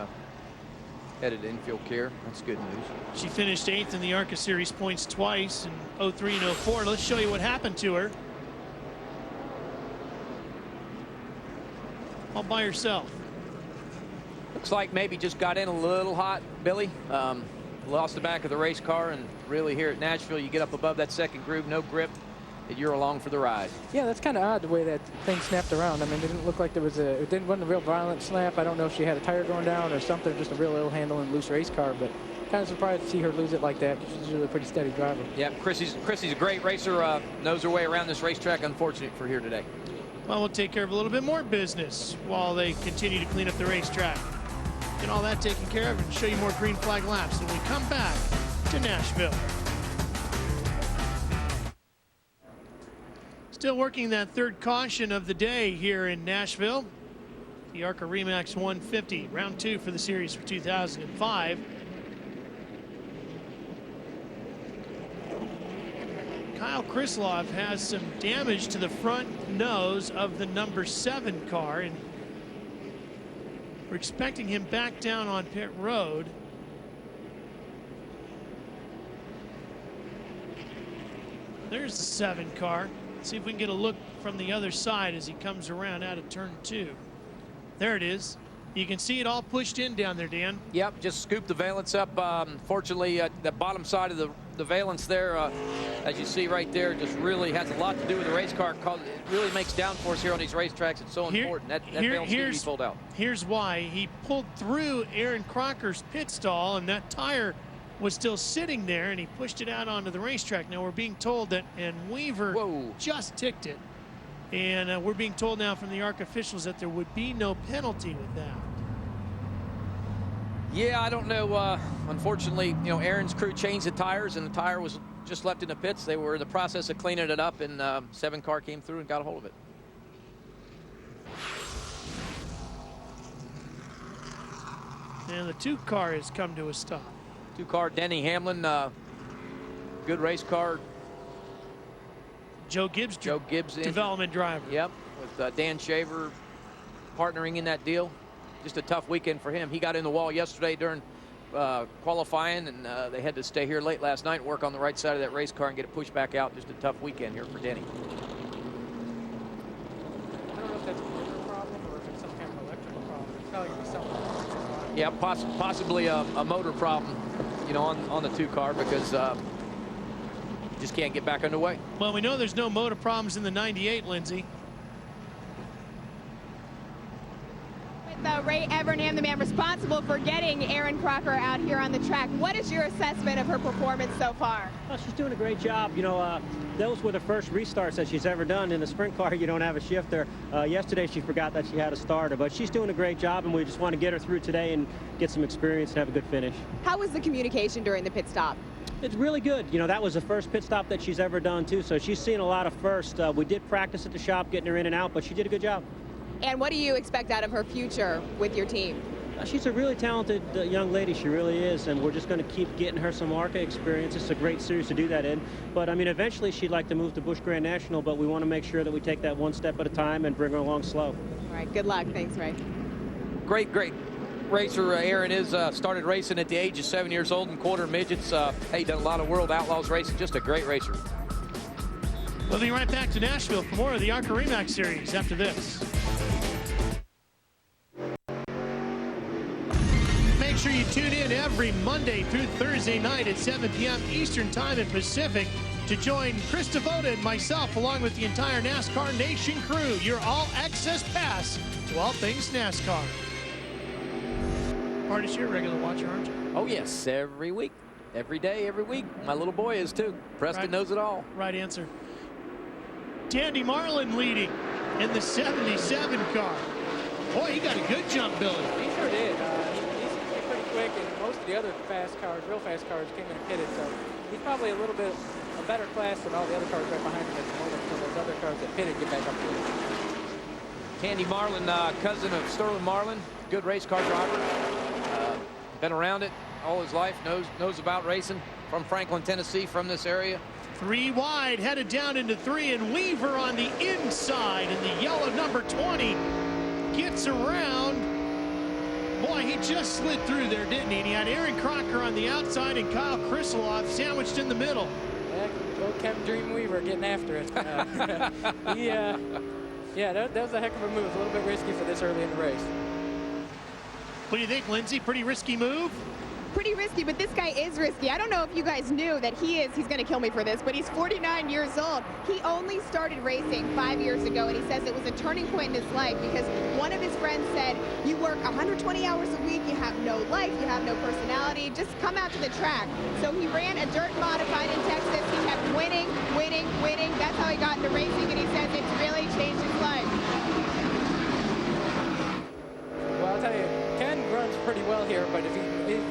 headed infield care. That's good news. She finished 8th in the ARCA Series points twice in 03 and 04. Let's show you what happened to her. All by herself. Looks like maybe just got in a little hot, Billy. Lost the back of the race car, and really here at Nashville, you get up above that second groove, no grip, and you're along for the ride. Yeah, that's kind of odd the way that thing snapped around. I mean, it didn't look like there was it wasn't a real violent snap. I don't know if she had a tire going down or something, just a real ill handling loose race car, but kind of surprised to see her lose it like that. She's usually a pretty steady driver. Yeah, Chrissy's a great racer, knows her way around this racetrack. Unfortunate for here today. Well, we'll take care of a little bit more business while they continue to clean up the racetrack. Get all that taken care of and show you more green flag laps when we come back to Nashville. Still working that third caution of the day here in Nashville. The ARCA Remax 150, round 2 for the series for 2005. Kyle Krislov has some damage to the front nose of the number 7 car, and we're expecting him back down on pit road. There's the 7 car. Let's see if we can get a look from the other side as he comes around out of turn 2. There it is. You can see it all pushed in down there, Dan. Yep, just scooped the valence up. Fortunately, the bottom side of the valence there, as you see right there, just really has a lot to do with the race car. It really makes downforce here on these racetracks. It's so important. That valence needs to be pulled out. Here's why. He pulled through Aaron Crocker's pit stall, and that tire was still sitting there, and he pushed it out onto the racetrack. Now we're being told that, and Weaver just ticked it. And we're being told now from the ARC officials that there would be no penalty with that. Yeah, I don't know. Unfortunately, you know, Aaron's crew changed the tires, and the tire was just left in the pits. They were in the process of cleaning it up, and 7 car came through and got a hold of it. And the 2 car has come to a stop. 2 car, Denny Hamlin, good race car. Joe Gibbs development driver. Yep, with Dan Shaver partnering in that deal. Just a tough weekend for him. He got in the wall yesterday during qualifying, and they had to stay here late last night and work on the right side of that race car and get it pushed back out. Just a tough weekend here for Denny. I don't know if that's a motor problem or if it's some kind of electrical problem. It's probably going to be something. Yeah, possibly a motor problem, you know, on the 2 car, because just can't get back underway. Well, we know there's no motor problems in the 98, Lindsay. With Ray Evernham, the man responsible for getting Aaron Crocker out here on the track, what is your assessment of her performance so far? Well, she's doing a great job. You know, those were the first restarts that she's ever done. In a sprint car, you don't have a shifter. Yesterday, she forgot that she had a starter, but she's doing a great job, and we just want to get her through today and get some experience and have a good finish. How was the communication during the pit stop? It's really good. You know, that was the first pit stop that she's ever done, too, so she's seen a lot of firsts. We did practice at the shop, getting her in and out, but she did a good job. And what do you expect out of her future with your team? She's a really talented young lady. She really is, and we're just going to keep getting her some ARCA experience. It's a great series to do that in. But, I mean, eventually she'd like to move to Busch Grand National, but we want to make sure that we take that one step at a time and bring her along slow. All right, good luck. Thanks, Ray. Great racer. Aaron is started racing at the age of 7 years old in quarter midgets. Hey, done a lot of World Outlaws racing. Just a great racer. We'll be right back to Nashville for more of the ARCA Remax series after this. Make sure you tune in every Monday through Thursday night at 7 p.m. Eastern Time and Pacific to join Chris Devoda and myself, along with the entire NASCAR Nation crew, your all-access pass to all things NASCAR. Artist, you're a regular watcher, aren't you? Oh, yes, every week. Every day, every week. My little boy is, too. Preston knows it all. Right answer. Tandy Marlin leading in the 77 car. Boy, he got a good jump, Billy. He sure did. He's pretty quick, and most of the other fast cars, real fast cars, came in and pitted. So he's probably a little bit a better class than all the other cars right behind him at the moment, until those other cars that pitted get back up to him. Tandy Marlin, cousin of Sterling Marlin, good race car driver. Been around it all his life, knows about racing. From Franklin, Tennessee, from this area. 3 wide, headed down into 3, and Weaver on the inside, and the yellow number 20 gets around. Boy, he just slid through there, didn't he? And he had Aaron Crocker on the outside and Kyle Krisiloff sandwiched in the middle. Yeah, go Kevin Dream Weaver getting after it. Yeah, that was a heck of a move. A little bit risky for this early in the race. What do you think, Lindsay? Pretty risky move? Pretty risky, but this guy is risky. I don't know if you guys knew that he's going to kill me for this, but he's 49 years old. He only started racing 5 years ago, and he says it was a turning point in his life because one of his friends said, you work 120 hours a week, you have no life, you have no personality, just come out to the track. So he ran a dirt modified in Texas. He kept winning, winning, winning. That's how he got into racing, and he says it's really changed his life. Well, I'll tell you, Ken runs pretty well here, but if he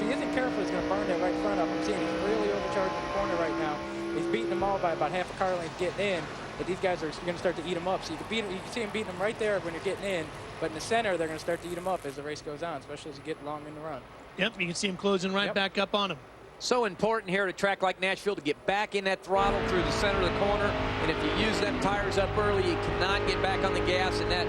isn't careful, he's going to burn that right front up. I'm seeing he's really overcharging the corner right now. He's beating them all by about half a car length getting in, but these guys are going to start to eat him up. So you can see him beating them right there when you're getting in, but in the center, they're going to start to eat him up as the race goes on, especially as you get long in the run. Yep, you can see him closing right back up on him. So important here at a track like Nashville to get back in that throttle through the center of the corner. And if you use them tires up early, you cannot get back on the gas. And that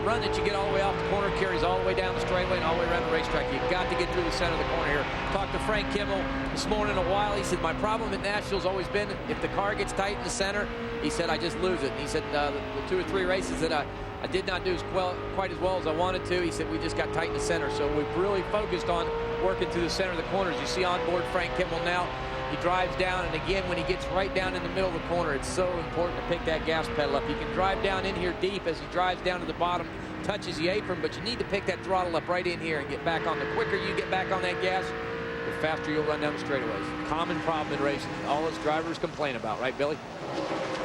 run that you get all the way off the corner carries all the way down the straightaway and all the way around the racetrack. You've got to get through the center of the corner here. Talked to Frank Kimmel this morning a while. He said, my problem at Nashville's always been if the car gets tight in the center, he said, I just lose it. And he said the 2 or 3 races that I did not do quite as well as I wanted to. He said, we just got tight in the center. So we've really focused on working through the center of the corners. You see on board Frank Kimmel now. He drives down, and again, when he gets right down in the middle of the corner, it's so important to pick that gas pedal up. You can drive down in here deep as he drives down to the bottom, touches the apron, but you need to pick that throttle up right in here and get back on. The quicker you get back on that gas, the faster you'll run down the straightaways. Common problem in racing. All us drivers complain about, right, Billy?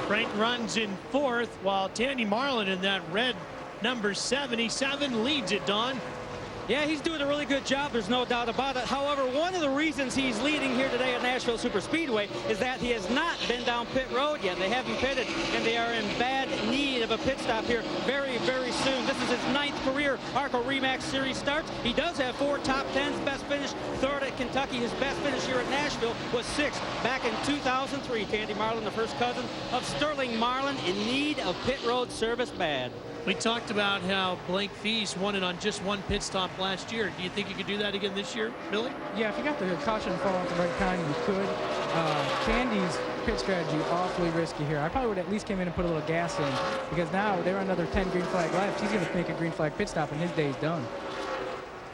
Frank runs in 4th, while Tandy Marlin in that red number 77 leads it, Don. Yeah, he's doing a really good job. There's no doubt about it. However, one of the reasons he's leading here today at Nashville Superspeedway is that he has not been down pit road yet. They haven't pitted, and they are in bad need of a pit stop here very, very soon. This is his 9th career ARCA REMAX Series starts. He does have 4 top 10s, best finish, 3rd at Kentucky. His best finish here at Nashville was 6th back in 2003. Tandy Marlin, the first cousin of Sterling Marlin, in need of pit road service bad. We talked about how Blake Feast won it on just 1 pit stop last year. Do you think you could do that again this year, Billy? Yeah, if you got the caution to fall off the right kind, you could. Tandy's pit strategy awfully risky here. I probably would at least came in and put a little gas in, because now they're another 10 green flag laps. He's going to make a green flag pit stop, and his day's done.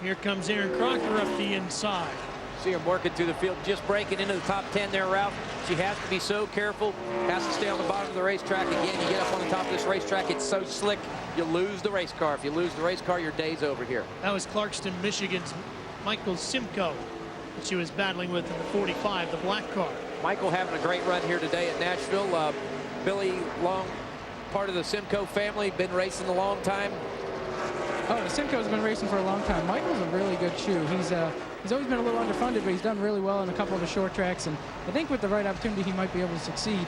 Here comes Aaron Crocker up the inside. See him working through the field, just breaking into the top 10 there, Ralph. She has to be so careful, has to stay on the bottom of the racetrack. Again, you get up on the top of this racetrack, it's so slick, you lose the race car. If you lose the race car, your day's over here. That was Clarkston, Michigan's Michael Simcoe that she was battling with in the 45, the black car. Michael having a great run here today at Nashville. Billy Long, part of the Simcoe family, been racing a long time. Oh, Simcoe's been racing for a long time. Michael's a really good shoe. He's always been a little underfunded, but he's done really well in a couple of the short tracks, and I think with the right opportunity, he might be able to succeed.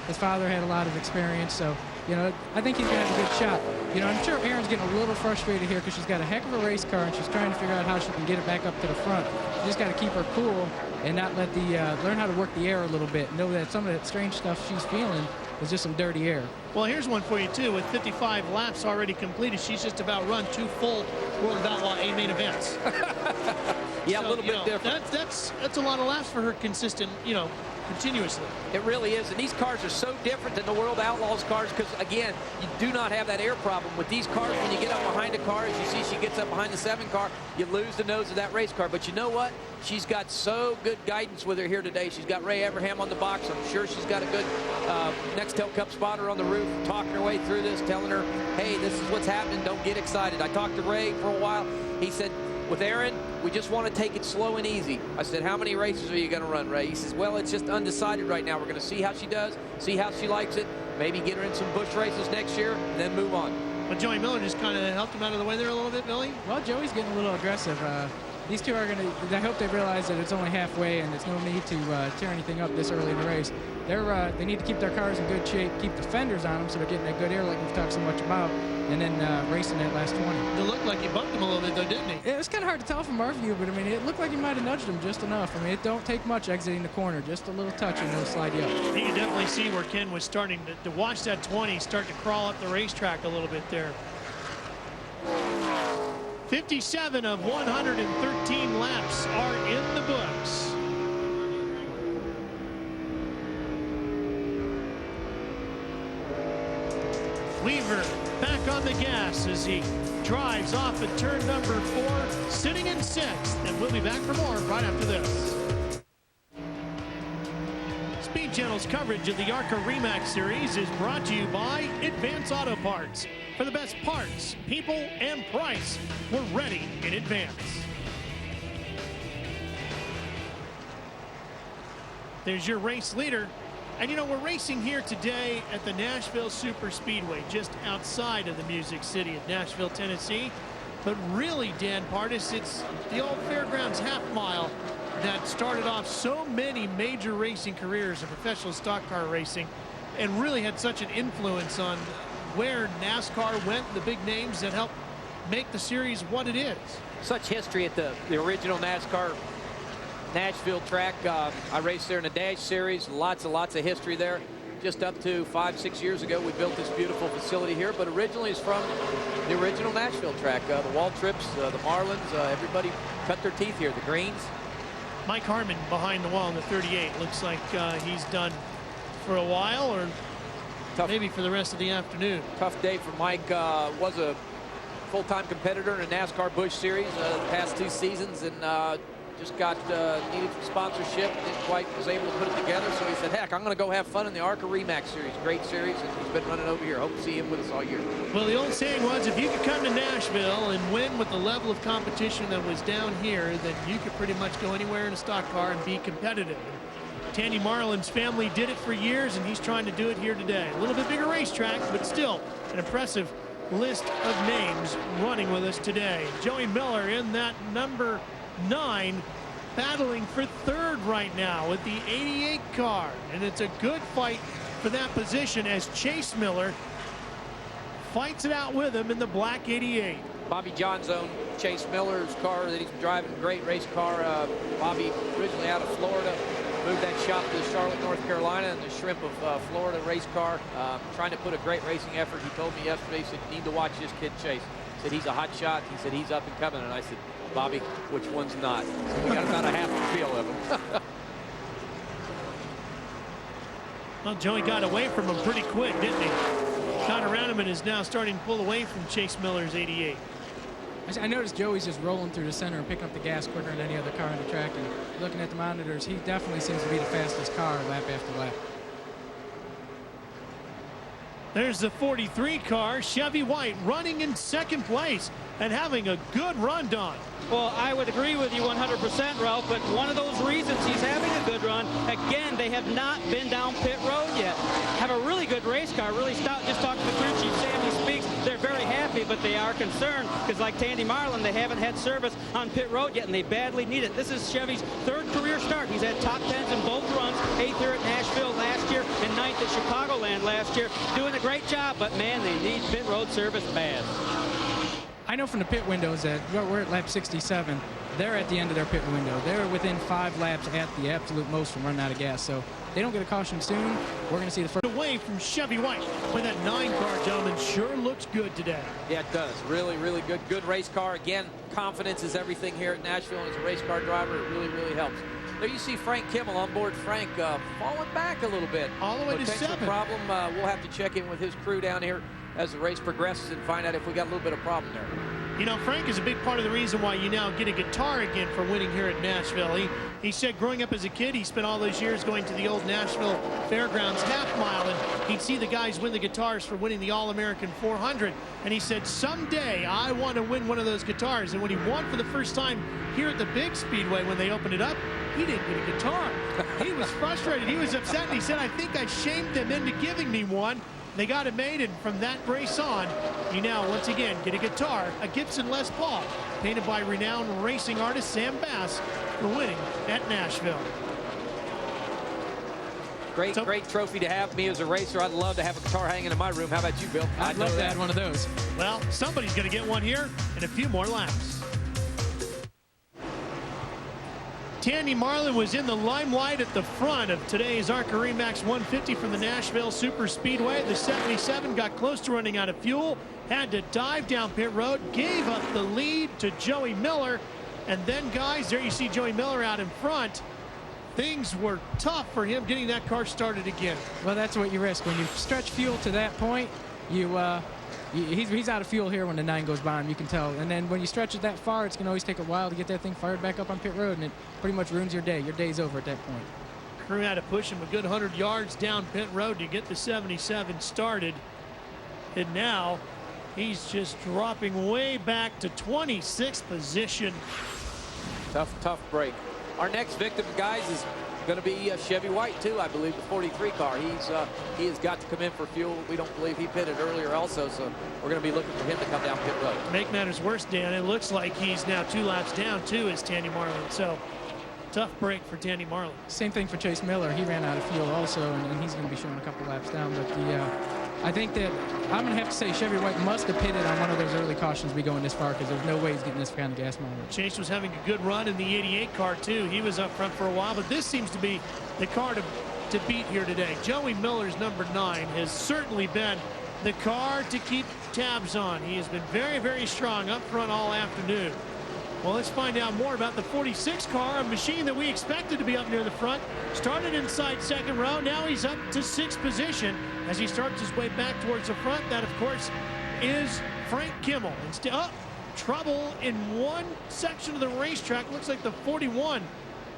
His father had a lot of experience, so, you know, I think he's going to have a good shot. You know, I'm sure Aaron's getting a little frustrated here because she's got a heck of a race car, and she's trying to figure out how she can get it back up to the front. She just got to keep her cool and not let learn how to work the air a little bit. Know that some of that strange stuff she's feeling is just some dirty air. Well, here's one for you, too. With 55 laps already completed, she's just about run 2 full World of Outlaw A main events. Yeah, so, a little bit different. That's a lot of laps for her consistent, continuously. It really is, and these cars are so different than the World Outlaws cars because, again, you do not have that air problem. With these cars, when you get up behind a car, as you see she gets up behind the 7 car, you lose the nose of that race car. But you know what? She's got so good guidance with her here today. She's got Ray Everham on the box. I'm sure she's got a good Nextel Cup spotter on the roof, talking her way through this, telling her, hey, this is what's happening. Don't get excited. I talked to Ray for a while. He said, with Aaron, we just want to take it slow and easy. I said, how many races are you going to run, Ray? He says, well, it's just undecided right now. We're going to see how she does, see how she likes it, maybe get her in some Busch races next year, and then move on. But Joey Miller just kind of helped him out of the way there a little bit, Billy. Well, Joey's getting a little aggressive. these two are going to, I hope they realize that it's only halfway and there's no need to tear anything up this early in the race. They need to keep their cars in good shape, keep the fenders on them so they're getting that good air like we've talked so much about, and then racing that last 20. It looked like he bumped him a little bit, though, didn't he? It was kind of hard to tell from our view, but I mean, it looked like he might have nudged him just enough. I mean, it don't take much exiting the corner, just a little touch and it'll slide you up. You can definitely see where Ken was starting to watch that 20 start to crawl up the racetrack a little bit there. 57 of 113 laps are in the books. Weaver back on the gas as he drives off at turn number 4, sitting in 6th, and we'll be back for more right after this. Speed Channel's coverage of the ARCA REMAX Series is brought to you by Advance Auto Parts. For the best parts, people, and price, we're ready in advance. There's your race leader. And you know, we're racing here today at the Nashville Super Speedway, just outside of the Music City of Nashville, Tennessee. But really, Dan Pardis, it's the old Fairgrounds half mile that started off so many major racing careers in professional stock car racing and really had such an influence on where NASCAR went, the big names that helped make the series what it is. Such history at the original NASCAR Nashville track. I raced there in the Dash Series. Lots of history there. Just up to 5-6 years ago, we built this beautiful facility here, but originally it's from the original Nashville track. The Waltrips, the Marlins, everybody cut their teeth here. The Greens. Mike Harmon behind the wall in the 38. Looks like he's done for a while, or maybe for the rest of the afternoon. Tough day for Mike. Was a full-time competitor in the NASCAR Busch Series the past 2 seasons, and just got needed some sponsorship. Didn't quite was able to put it together, so he said, heck, I'm going to go have fun in the ARCA REMAX Series. Great series, and he's been running over here. Hope to see him with us all year. Well, the old saying was, if you could come to Nashville and win with the level of competition that was down here, then you could pretty much go anywhere in a stock car and be competitive. Tandy Marlin's family did it for years, and he's trying to do it here today. A little bit bigger racetrack, but still an impressive list of names running with us today. Joey Miller in that number 9, battling for 3rd right now with the 88 car, and it's a good fight for that position as Chase Miller fights it out with him in the black 88. Bobby John's own Chase Miller's car that he's been driving, great race car. Bobby originally out of Florida, moved that shop to Charlotte, North Carolina, and the Shrimp of Florida race car, trying to put a great racing effort. He told me yesterday, he said, you need to watch this kid Chase. He said, he's a hot shot. He said, he's up and coming. And I said, Bobby, which one's not? So we got about a half a feel of him. Well, Joey got away from him pretty quick, didn't he? Got around him and is now starting to pull away from Chase Miller's 88. I noticed Joey's just rolling through the center and picking up the gas quicker than any other car on the track. And looking at the monitors, he definitely seems to be the fastest car lap after lap. There's the 43 car, Chevy White, running in 2nd place and having a good run, Don. Well, I would agree with you 100%, Ralph, but one of those reasons he's having a good run, again, they have not been down pit road yet. Have a really good race car, really stout. Just talked to the crew chief, Sammy Speaks. They're very happy, but they are concerned because, like Tandy Marlin, they haven't had service on pit road yet, and they badly need it. This is Chevy's 3rd career start. He's had top 10s in both runs, 8th here at Nashville last year and 9th at Chicagoland last year. Doing a great job, but, man, they need pit road service bad. I know from the pit windows that we're at lap 67. They're at the end of their pit window. They're within 5 laps at the absolute most from running out of gas. So they don't get a caution soon. We're going to see the first. Away from Chevy White. But that 9 car, gentlemen, sure looks good today. Yeah, it does. Really, really good. Good race car. Again, confidence is everything here at Nashville. As a race car driver, it really, really helps. There you see Frank Kimmel on board. Frank falling back a little bit. All the way to 7. Problem. We'll have to check in with his crew down here as the race progresses and find out if we got a little bit of problem there. You know, Frank is a big part of the reason why you now get a guitar again for winning here at Nashville. He said growing up as a kid, he spent all those years going to the old Nashville Fairgrounds half mile, and he'd see the guys win the guitars for winning the All-American 400. And he said, someday I want to win one of those guitars. And when he won for the first time here at the big speedway, when they opened it up, he didn't get a guitar. He was frustrated. He was upset. And he said, I think I shamed them into giving me one. they got it made, and from that race on, you now once again get a guitar, a Gibson Les Paul, painted by renowned racing artist Sam Bass for winning at Nashville. Great trophy to have. Me as a racer, I'd love to have a guitar hanging in my room. How about you, Bill? I'd love to have one of those. Well, somebody's going to get one here in a few more laps. Tandy Marlin was in the limelight at the front of today's ARCA Remax 150 from the Nashville Super Speedway. The 77 got close to running out of fuel, had to dive down pit road, gave up the lead to Joey Miller. And then, guys, there you see Joey Miller out in front. Things were tough for him getting that car started again. Well, that's what you risk. When you stretch fuel to that point, he's out of fuel here when the 9 goes by him, you can tell. And then when you stretch it that far, it's going to always take a while to get that thing fired back up on pit road, and it pretty much ruins your day. Your day's over at that point. Crew had to push him a good 100 yards down pit road to get the 77 started. And now he's just dropping way back to 26th position. Tough break. Our next victim, guys, is going to be Chevy White, too, I believe, the 43 car. He has got to come in for fuel. We don't believe he pitted earlier also, so we're going to be looking for him to come down pit road. Make matters worse, Dan, it looks like he's now 2 laps down, too, as Tandy Marlin. So, tough break for Tandy Marlin. Same thing for Chase Miller. He ran out of fuel also, and he's going to be showing a couple laps down. But I think that I'm going to have to say Chevy White must have pitted on one of those early cautions we going this far, because there's no way he's getting this kind of gas mileage. Chase was having a good run in the 88 car, too. He was up front for a while, but this seems to be the car to beat here today. Joey Miller's number 9 has certainly been the car to keep tabs on. He has been very, very strong up front all afternoon. Well, let's find out more about the 46 car, a machine that we expected to be up near the front. Started inside second row. Now he's up to 6th position as he starts his way back towards the front. That, of course, is Frank Kimmel. Trouble in one section of the racetrack. Looks like the 41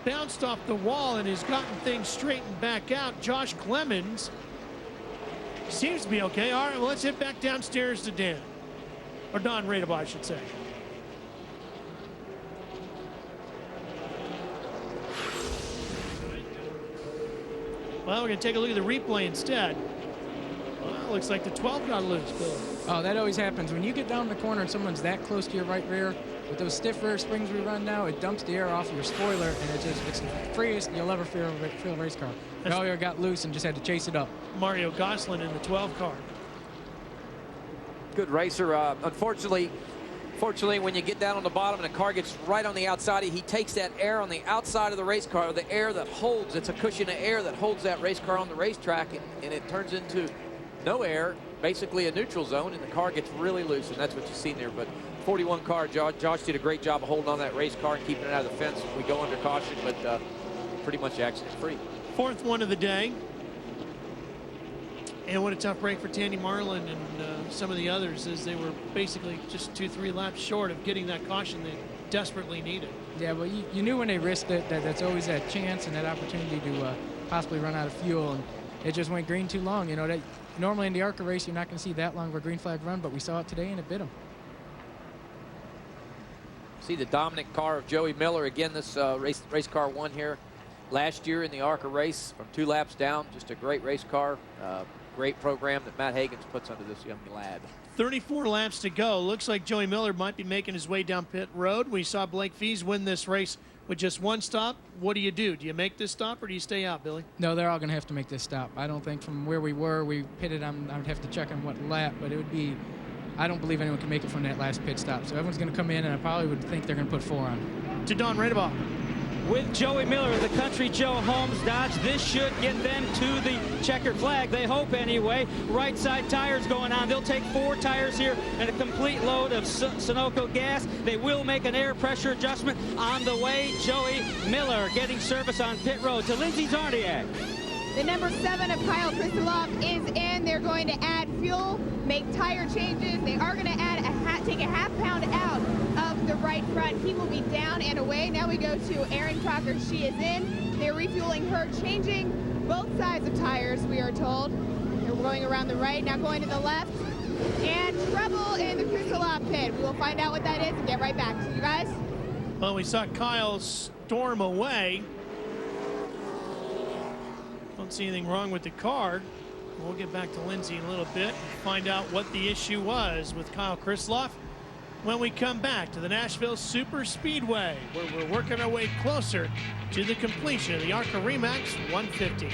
bounced off the wall and has gotten things straightened back out. Josh Clemens seems to be okay. All right, well, let's head back downstairs to Dan. Or Don Radebaugh, I should say. Well, we're going to take a look at the replay instead. Well, looks like the 12 got loose, Bill. Oh, that always happens. When you get down the corner and someone's that close to your right rear, with those stiff rear springs we run now, it dumps the air off your spoiler, and it's the freest you'll ever feel a race car. Collier got loose and just had to chase it up. Mario Gosselin in the 12 car. Good racer. Unfortunately, when you get down on the bottom and the car gets right on the outside, he takes that air on the outside of the race car, the air that holds, it's a cushion of air that holds that race car on the racetrack, and it turns into no air, basically a neutral zone, and the car gets really loose, and that's what you've seen there. But 41 car, Josh did a great job of holding on that race car and keeping it out of the fence. We go under caution, but pretty much accident-free. 4th one of the day. And what a tough break for Tandy Marlin and some of the others, as they were basically just 2-3 laps short of getting that caution they desperately needed. Yeah, well, you knew when they risked it that that's always that chance and that opportunity to possibly run out of fuel, and it just went green too long. You know, that normally in the ARCA race you're not going to see that long of a green flag run, but we saw it today and it bit him. See the dominant car of Joey Miller again. This race car won here last year in the ARCA race from 2 laps down. Just a great race car. Great program that Matt Hagens puts under this young lad. 34 laps to go. Looks like Joey Miller might be making his way down pit road. We saw Blake Fees win this race with just 1 stop. What do? Do you make this stop or do you stay out, Billy? No, they're all going to have to make this stop. I don't think from where we were, we pitted, I would have to check on what lap, but it would be, I don't believe anyone can make it from that last pit stop. So everyone's going to come in, and I probably would think they're going to put 4 on. To Don Radebaugh. With Joey Miller, the Country Joe Holmes Dodge, this should get them to the checkered flag. They hope anyway. Right side tires going on. They'll take 4 tires here and a complete load of Sunoco gas. They will make an air pressure adjustment on the way. Joey Miller getting service on pit road to Lindsey Zardiak. The number 7 of Kyle Kristolov is in. They're going to add fuel, make tire changes. They are going to add take a half pound out of the right front. He will be down and away. Now we go to Erin Crocker. She is in. They're refueling her, changing both sides of tires, we are told. They're going around the right, now going to the left. And trouble in the Kristolov pit. We will find out what that is and get right back to you guys. Well, we saw Kyle storm away. Don't see anything wrong with the car. We'll get back to Lindsay in a little bit and find out what the issue was with Kyle Krisloff when we come back to the Nashville Super Speedway, where we're working our way closer to the completion of the ARCA RE/MAX 150.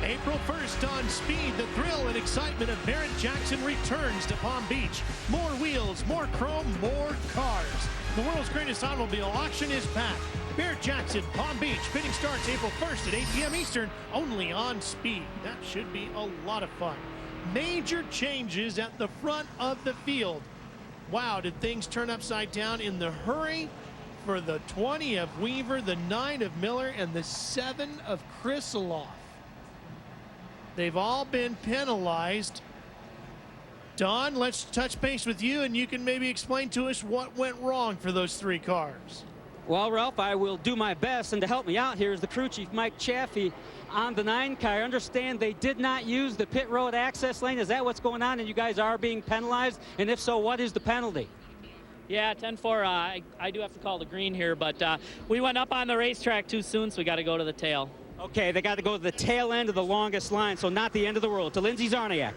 April 1st on Speed, the thrill and excitement of Barrett Jackson returns to Palm Beach. More wheels, more chrome, more cars. The world's greatest automobile auction is back. Barrett Jackson, Palm Beach. Bidding starts April 1st at 8 p.m. Eastern, only on Speed. That should be a lot of fun. Major changes at the front of the field. Wow, did things turn upside down in the hurry for the 20 of Weaver, the 9 of Miller, and the 7 of Krisloff. They've all been penalized. Don, let's touch base with you, and you can maybe explain to us what went wrong for those 3 cars. Well, Ralph, I will do my best, and to help me out here is the crew chief, Mike Chaffee, on the 9 car. I understand they did not use the pit road access lane. Is that what's going on, and you guys are being penalized? And if so, what is the penalty? Yeah, 10-4, I do have to call the green here, but we went up on the racetrack too soon, so we got to go to the tail. Okay, they got to go to the tail end of the longest line, so not the end of the world. To Lindsay Czarniak.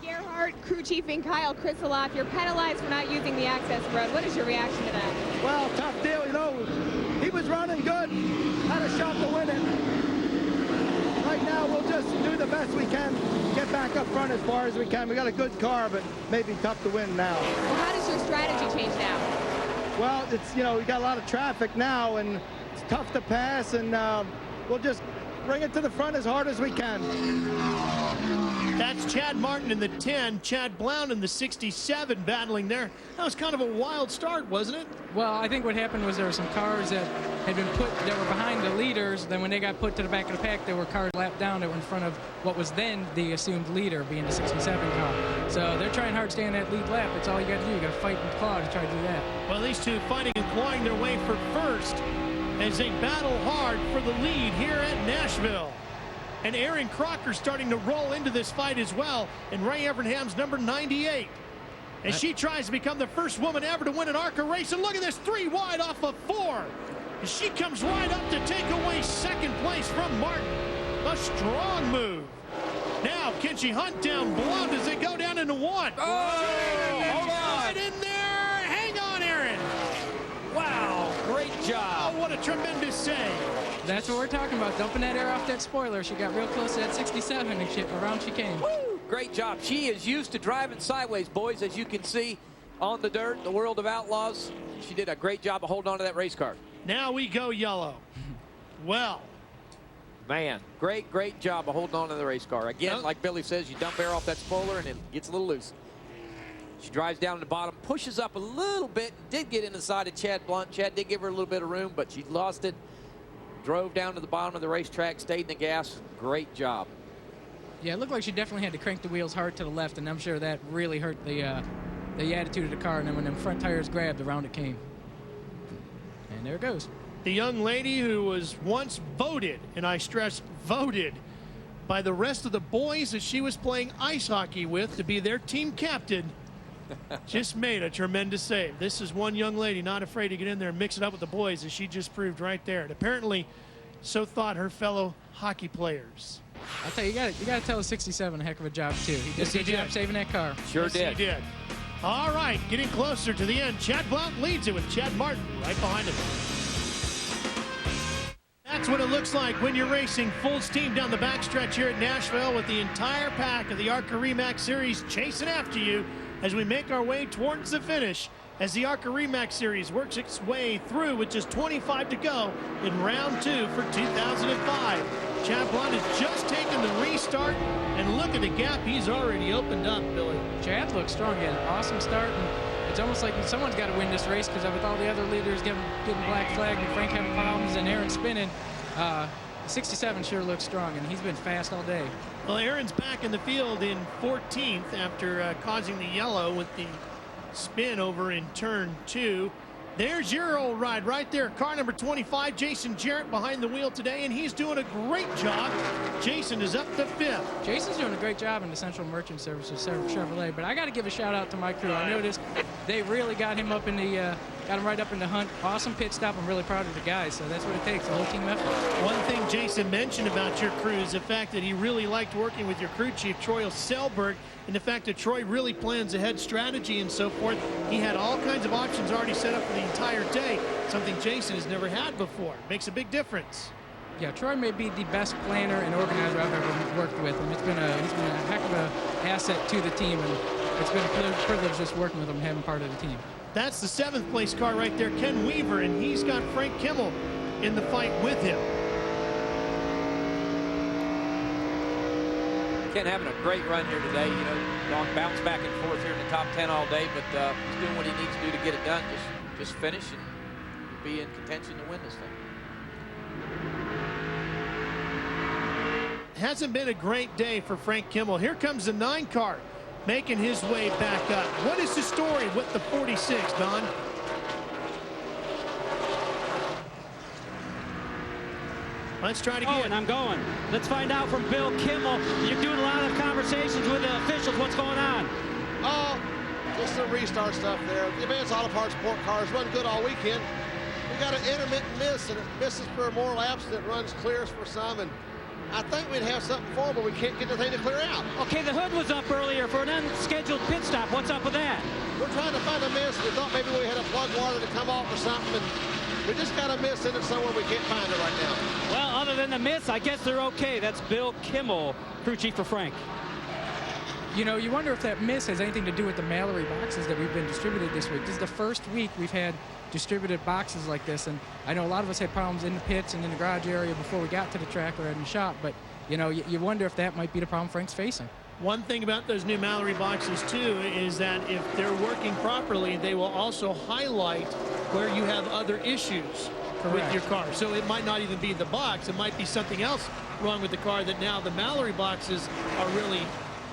Gerhart, crew chief, and Kyle Krisloff, you're penalized for not using the access road. What is your reaction to that? Well, tough deal, you know. He was running good, had a shot to win it. Right now, we'll just do the best we can, get back up front as far as we can. We got a good car, but maybe tough to win now. Well, how does your strategy change now? Well, it's, you know, we got a lot of traffic now, and it's tough to pass, and we'll just bring it to the front as hard as we can. That's Chad Martin in the 10, Chad Blount in the 67 battling there. That was kind of a wild start, wasn't it? Well, I think what happened was there were some cars that had been put, that were behind the leaders. Then when they got put to the back of the pack, there were cars lapped down that were in front of what was then the assumed leader, being the 67 car. So they're trying hard to stay in that lead lap. That's all you got to do. You got to fight and claw to try to do that. Well, these two fighting and clawing their way for first as they battle hard for the lead here at Nashville. And Aaron Crocker starting to roll into this fight as well. And Ray Evernham's number 98. As she tries to become the first woman ever to win an ARCA race. And look at this, 3 wide off of 4. And she comes right up to take away second place from Martin. A strong move. Now, can she hunt down Blount as they go down into 1? Oh, hold on. Right in there. Hang on, Aaron. Wow, great job. Oh, what a tremendous save. That's what we're talking about, dumping that air off that spoiler. She got real close to that 67 and around she came. Woo, great job. She is used to driving sideways, boys, as you can see on the dirt, the World of Outlaws. She did a great job of holding on to that race car. Now we go yellow. Well, man, great job of holding on to the race car. Again, like Billy says, you dump air off that spoiler and it gets a little loose. She drives down to the bottom, pushes up a little bit, did get in the side of Chad Blount. Chad did give her a little bit of room, but she lost it. Drove down to the bottom of the racetrack, stayed in the gas. Great job. Yeah, it looked like she definitely had to crank the wheels hard to the left, and I'm sure that really hurt the attitude of the car. And then when them front tires grabbed, around it came. And there it goes. the young lady who was once voted, and I stress voted, by the rest of the boys that she was playing ice hockey with to be their team captain, just made a tremendous save. This is one young lady not afraid to get in there and mix it up with the boys, as she just proved right there. And apparently, so thought her fellow hockey players. I'll tell you, you got to tell the 67 a heck of a job, too. He did a good job saving that car. Sure Yes, did. he did. All right, getting closer to the end. Chad Blount leads it with Chad Martin right behind him. That's what it looks like when you're racing full steam down the backstretch here at Nashville with the entire pack of the ARCA RE/MAX Series chasing after you as we make our way towards the finish as the ARCA RE/MAX Series works its way through with just 25 to go in round 2 for 2005. Chad Blount has just taken the restart, and look at the gap he's already opened up, Billy. Chad looks strong. He had an awesome start, and it's almost like someone's got to win this race because with all the other leaders getting black flag and Frank having problems and Aaron spinning, 67 sure looks strong, and he's been fast all day. Well, Aaron's back in the field in 14th after causing the yellow with the spin over in turn 2. There's your old ride right there. Car number 25, Jason Jarrett behind the wheel today, and he's doing a great job. Jason is up to 5th. Jason's doing a great job in the Central Merchant Services Chevrolet, but I got to give a shout out to my crew. I noticed they really got him up in the got him right up in the hunt. Awesome pit stop. I'm really proud of the guys. So that's what it takes, a whole team effort. One thing Jason mentioned about your crew is the fact that he really liked working with your crew chief, Troy Selberg, and the fact that Troy really plans ahead strategy and so forth. He had all kinds of options already set up for the entire day, something Jason has never had before. Makes a big difference. Yeah, Troy may be the best planner and organizer I've ever worked with, and he's been a heck of an asset to the team, and it's been a privilege just working with him, having part of the team. That's the 7th place car right there, Ken Weaver, and he's got Frank Kimmel in the fight with him. Ken having a great run here today. You know, Don bounced back and forth here in the top 10 all day, but he's doing what he needs to do to get it done. Just finish and be in contention to win this thing. Hasn't been a great day for Frank Kimmel. Here comes the 9 car making his way back up. What is the story with the 46, Don? Let's try it again. Oh, and I'm going. Let's find out from Bill Kimmel. You're doing a lot of conversations with the officials. What's going on? Oh, just some restart stuff there. The Advanced Auto Parts Sport cars run good all weekend. We got an intermittent miss, and it misses for more laps than it runs clears for some. And I think we'd have something for them, but we can't get the thing to clear out. Okay, the hood was up earlier for an unscheduled pit stop. What's up with that? We're trying to find a miss. We thought maybe we had a plug water to come off or something, and we just got a miss in it somewhere. We can't find it right now. Well, other than the miss, I guess they're okay. That's Bill Kimmel, crew chief for Frank. You know, you wonder if that miss has anything to do with the Mallory boxes that we've been distributed this week. This is the first week we've had distributed boxes like this, and I know a lot of us had problems in the pits and in the garage area before we got to the track or in the shop, but you know, you wonder if that might be the problem Frank's facing. One thing about those new Mallory boxes too is that if they're working properly, they will also highlight where you have other issues with your car. So it might not even be the box, it might be something else wrong with the car that now the Mallory boxes are really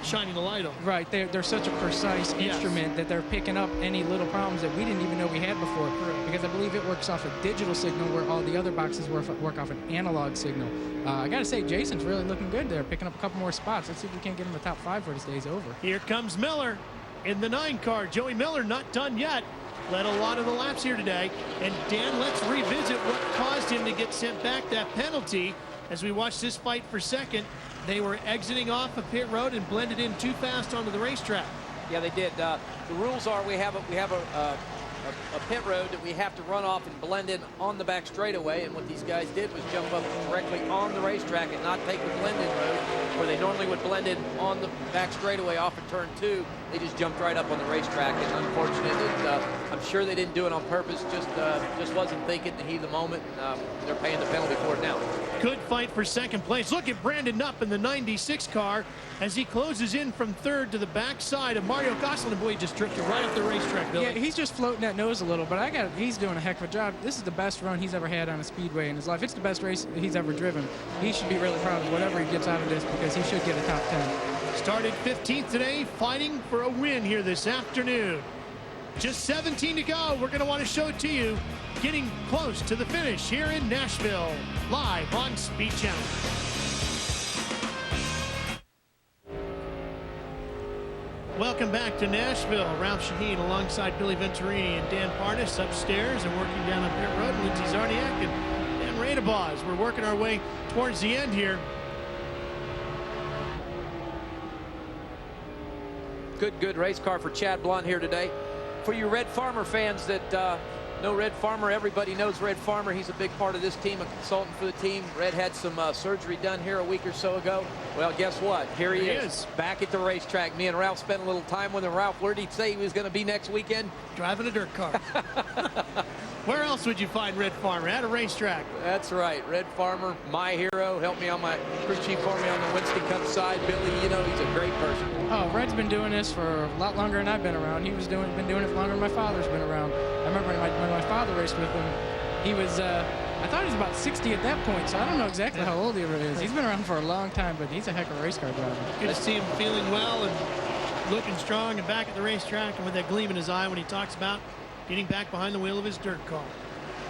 shining the light on. Right, they're such a precise instrument that they're picking up any little problems that we didn't even know we had before. Because I believe it works off a digital signal where all the other boxes work off an analog signal. I gotta say, Jason's really looking good there, picking up a couple more spots. Let's see if we can't get him a top 5 for this day's over. Here comes Miller in the 9 car. Joey Miller not done yet. Led a lot of the laps here today. And Dan, let's revisit what caused him to get sent back, that penalty. As we watch this fight for second, they were exiting off of pit road and blended in too fast onto the racetrack. Yeah, they did. The rules are we have a pit road that we have to run off and blend in on the back straightaway, and what these guys did was jump up directly on the racetrack and not take the blend-in road where they normally would blend in on the back straightaway off of turn 2. They just jumped right up on the racetrack, and unfortunate that I'm sure they didn't do it on purpose, just wasn't thinking in the heat of the moment. They're paying the penalty for it now. Good fight for second place. Look at Brandon Knupp in the 96 car as he closes in from 3rd to the backside of Mario Gosselin. Boy, he just drifted right up the racetrack, Billy. Yeah, he's just floating that nose a little, but he's doing a heck of a job. This is the best run he's ever had on a speedway in his life. It's the best race he's ever driven. He should be really proud of whatever he gets out of this because he should get a top 10. Started 15th today, fighting for a win here this afternoon. Just 17 to go. We're going to want to show it to you. Getting close to the finish here in Nashville, live on Speed Channel. Welcome back to Nashville. Ralph Shaheen alongside Billy Venturini and Dan Parnas upstairs and working down on pit road. Lindsey Zarniak and Dan Radebaz. We're working our way towards the end here. Good race car for Chad Blunt here today. For you Red Farmer fans that know Red Farmer, everybody knows Red Farmer. He's a big part of this team, a consultant for the team. Red had some surgery done here a week or so ago. Well, guess what? Here he is, back at the racetrack. Me and Ralph spent a little time with him. Ralph, where did he say he was going to be next weekend? Driving a dirt car. Where else would you find Red Farmer? At a racetrack. That's right. Red Farmer, my hero. Helped me on my crew chief for me on the Winston Cup side. Billy, you know, he's a great person. Oh, Red's been doing this for a lot longer than I've been around. Been doing it longer than my father's been around. I remember when my father raced with him, he was, I thought he was about 60 at that point, so I don't know exactly how old he is. He's been around for a long time, but he's a heck of a race car driver. Good to see him feeling well and looking strong and back at the racetrack and with that gleam in his eye when he talks about getting back behind the wheel of his dirt car.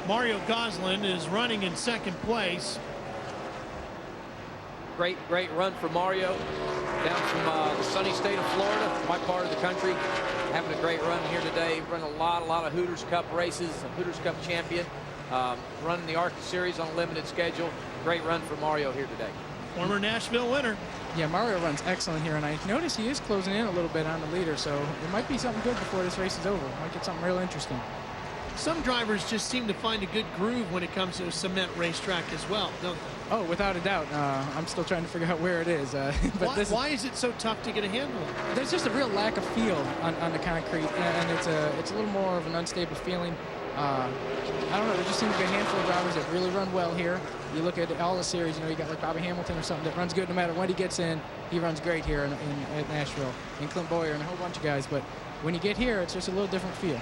Mario Gosselin is running in second place. Great run for Mario. down from the sunny state of Florida, my part of the country, having a great run here today. Run a lot of Hooters Cup races, a Hooters Cup champion, running the ARCA Series on a limited schedule. Great run for Mario here today. Former Nashville winner. Yeah, Mario runs excellent here, and I notice he is closing in a little bit on the leader, so it might be something good before this race is over. Might get something real interesting. Some drivers just seem to find a good groove when it comes to a cement racetrack as well, don't they? Oh, without a doubt. I'm still trying to figure out where it is. But why is it so tough to get a handle on it? There's just a real lack of feel on the concrete, and it's a little more of an unstable feeling. I don't know. There just seems to be a handful of drivers that really run well here. You look at all the series, you got like Bobby Hamilton or something that runs good no matter when he gets in. He runs great here at Nashville, and Clint Boyer and a whole bunch of guys. But when you get here, it's just a little different feel.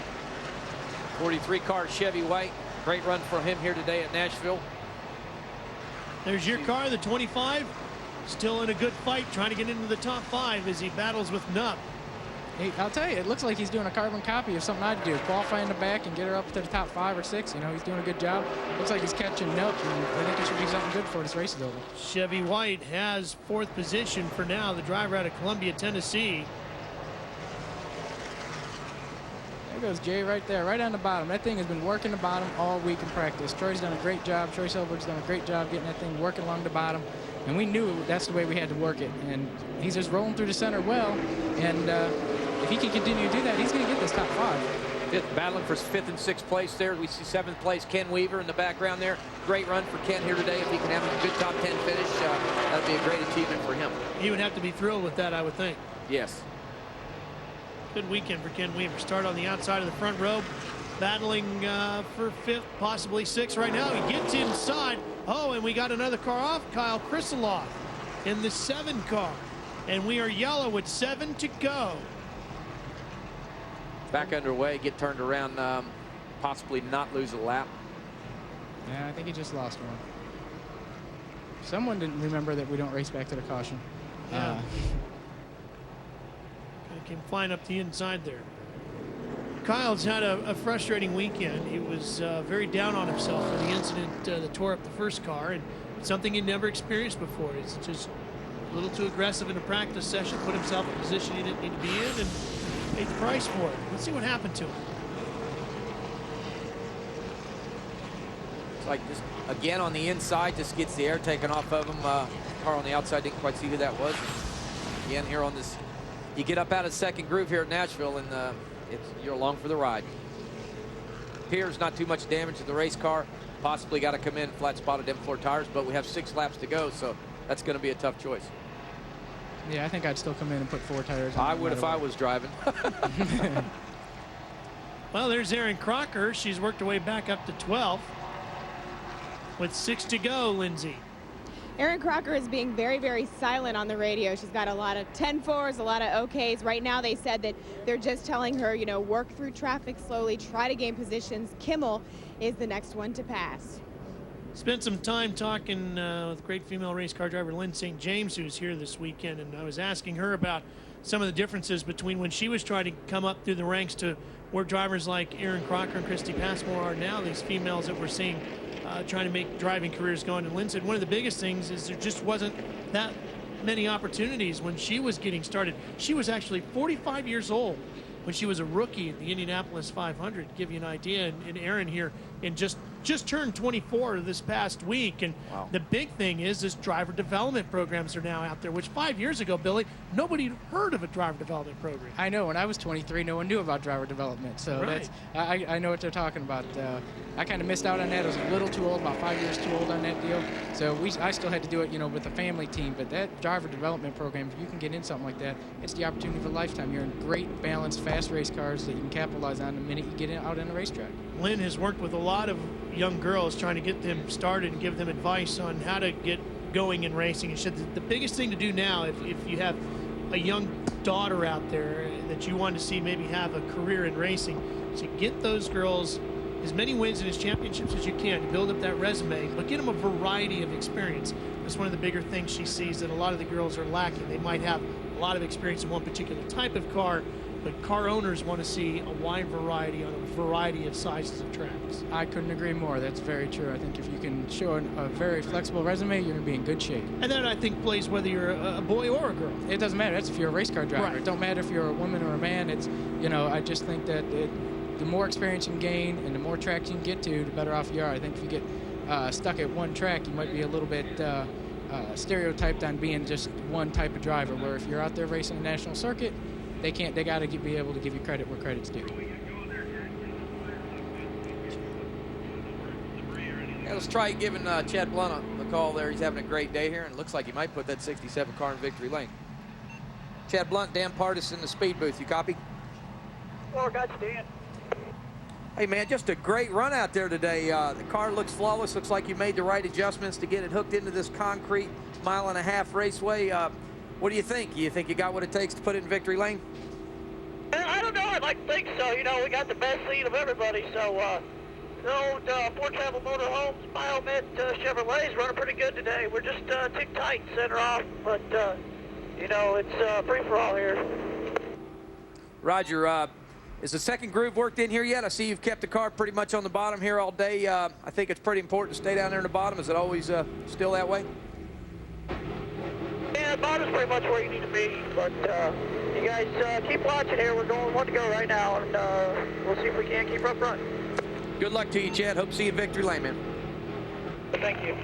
43 car Chevy White. Great run for him here today at Nashville. There's your car, the 25. Still in a good fight, trying to get into the top 5 as he battles with Nupp. Hey, I'll tell you, it looks like he's doing a carbon copy of something I'd do. Qualify in the back and get her up to the top 5 or 6. He's doing a good job. Looks like he's catching Nupp, and I think it should be something good before this race is over. Chevy White has 4th position for now, the driver out of Columbia, Tennessee. There goes Jay right there, right on the bottom. That thing has been working the bottom all week in practice. Troy's done a great job. Troy Selberg's done a great job getting that thing working along the bottom. And we knew that's the way we had to work it. And he's just rolling through the center well. And if he can continue to do that, he's going to get this top 5. Battling for 5th and 6th place there. We see 7th place Ken Weaver in the background there. Great run for Ken here today. If he can have a good top 10 finish, that'd be a great achievement for him. He would have to be thrilled with that, I would think. Yes. Good weekend for Ken Weaver. Start on the outside of the front row, battling for 5th, possibly 6th right now. He gets inside. Oh, and we got another car off. Kyle Krisiloff in the 7 car. And we are yellow with 7 to go. Back underway, get turned around, possibly not lose a lap. Yeah, I think he just lost one. Someone didn't remember that we don't race back to the caution. Yeah. Came flying up the inside there. Kyle's had a frustrating weekend. He was very down on himself for the incident that tore up the first car, and something he'd never experienced before. He's just a little too aggressive in a practice session, put himself in a position he didn't need to be in, and paid the price for it. Let's see what happened to him. It's like just again on the inside, just gets the air taken off of him. Car on the outside, didn't quite see who that was. Again here on this. You get up out of 2nd groove here at Nashville, and you're along for the ride. Appears not too much damage to the race car. Possibly got to come in flat spotted M4 tires, but we have 6 laps to go, so that's going to be a tough choice. Yeah, I think I'd still come in and put 4 tires on. I would if I was driving. Well, there's Erin Crocker. She's worked her way back up to 12th with 6 to go, Lindsay. Erin Crocker is being very, very silent on the radio. She's got a lot of 10-4s, a lot of OKs. Right now they said that they're just telling her, work through traffic slowly, try to gain positions. Kimmel is the next one to pass. Spent some time talking with great female race car driver Lynn St. James, who's here this weekend, and I was asking her about some of the differences between when she was trying to come up through the ranks to where drivers like Erin Crocker and Christy Passmore are now, these females that we're seeing trying to make driving careers going. And Lynn said one of the biggest things is there just wasn't that many opportunities when she was getting started. She was actually 45 years old when she was a rookie at the Indianapolis 500, to give you an idea. And Erin here in just turned 24 this past week. And wow. The big thing is driver development programs are now out there, which 5 years ago, Billy, nobody heard of a driver development program. I know. When I was 23, no one knew about driver development. So right. I know what they're talking about. I kind of missed out on that. I was a little too old, about 5 years too old on that deal. So I still had to do it, with a family team. But that driver development program, if you can get in something like that, it's the opportunity of a lifetime. You're in great, balanced, fast race cars that you can capitalize on the minute you get out on the racetrack. Lynn has worked with a lot of young girls trying to get them started and give them advice on how to get going in racing. And she said the biggest thing to do now, if you have a young daughter out there that you want to see maybe have a career in racing, is to get those girls as many wins and as championships as you can to build up that resume, but get them a variety of experience. That's one of the bigger things she sees that a lot of the girls are lacking. They might have a lot of experience in one particular type of car, but car owners want to see a wide variety on a variety of sizes of tracks. I couldn't agree more. That's very true. I think if you can show a very flexible resume, you're going to be in good shape. And that, I think, plays whether you're a boy or a girl. It doesn't matter. That's if you're a race car driver. Right. It don't matter if you're a woman or a man. It's, you know, I just think that the more experience you can gain and the more tracks you can get to, the better off you are. I think if you get stuck at one track, you might be a little bit stereotyped on being just one type of driver, where if you're out there racing a national circuit, they got to be able to give you credit where credit's due. Yeah, let's try giving Chad Blunt a call there. He's having a great day here, and it looks like he might put that 67 car in victory lane. Chad Blunt, Dan Partis in the speed booth. You copy? Well, got you, Dan. Hey, man, just a great run out there today. The car looks flawless. Looks like you made the right adjustments to get it hooked into this concrete 1.5 mile raceway. What do you think? You think you got what it takes to put it in victory lane? I don't know. I'd like to think so. You know, we got the best seat of everybody. So, the old Ford Travel Motorhomes Biomet Chevrolet's running pretty good today. We're just tick tight center off, but, you know, it's free for all here. Roger, is the second groove worked in here yet? I see you've kept the car pretty much on the bottom here all day. I think it's pretty important to stay down there in the bottom. Is it always still that way? Yeah, the bottom's pretty much where you need to be, but you guys keep watching here. We're going one to go right now, and we'll see if we can keep up front. Good luck to you, Chad. Hope to see you in victory lane, man. Thank you.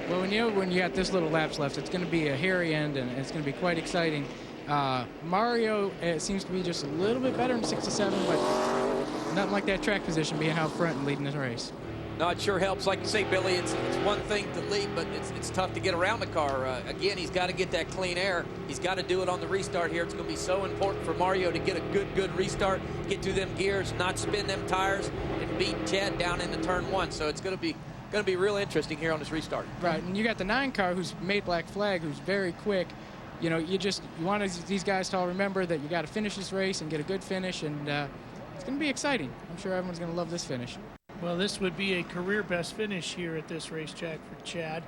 Well, when you got this little laps left, it's going to be a hairy end, and it's going to be quite exciting. Mario seems to be just a little bit better in 67, but nothing like that track position being out front and leading this race. No, it sure helps. Like you say, Billy, it's one thing to lead, but it's tough to get around the car. Again, he's got to get that clean air. He's got to do it on the restart here. It's going to be so important for Mario to get a good restart, get through them gears, not spin them tires, and beat Chad down into turn 1. So it's going to be real interesting here on this restart. Right, and you got the 9 car who's made black flag, who's very quick. You know, you want these guys to all remember that you got to finish this race and get a good finish, and it's going to be exciting. I'm sure everyone's going to love this finish. Well, this would be a career best finish here at this racetrack for Chad.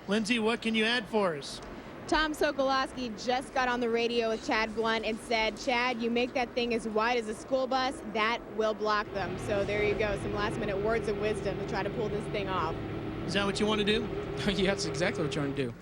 Lindsay, what can you add for us? Tom Sokolowski just got on the radio with Chad Blunt and said, Chad, you make that thing as wide as a school bus, that will block them. So there you go, some last-minute words of wisdom to try to pull this thing off. Is that what you want to do? Yeah, that's exactly what you want to do.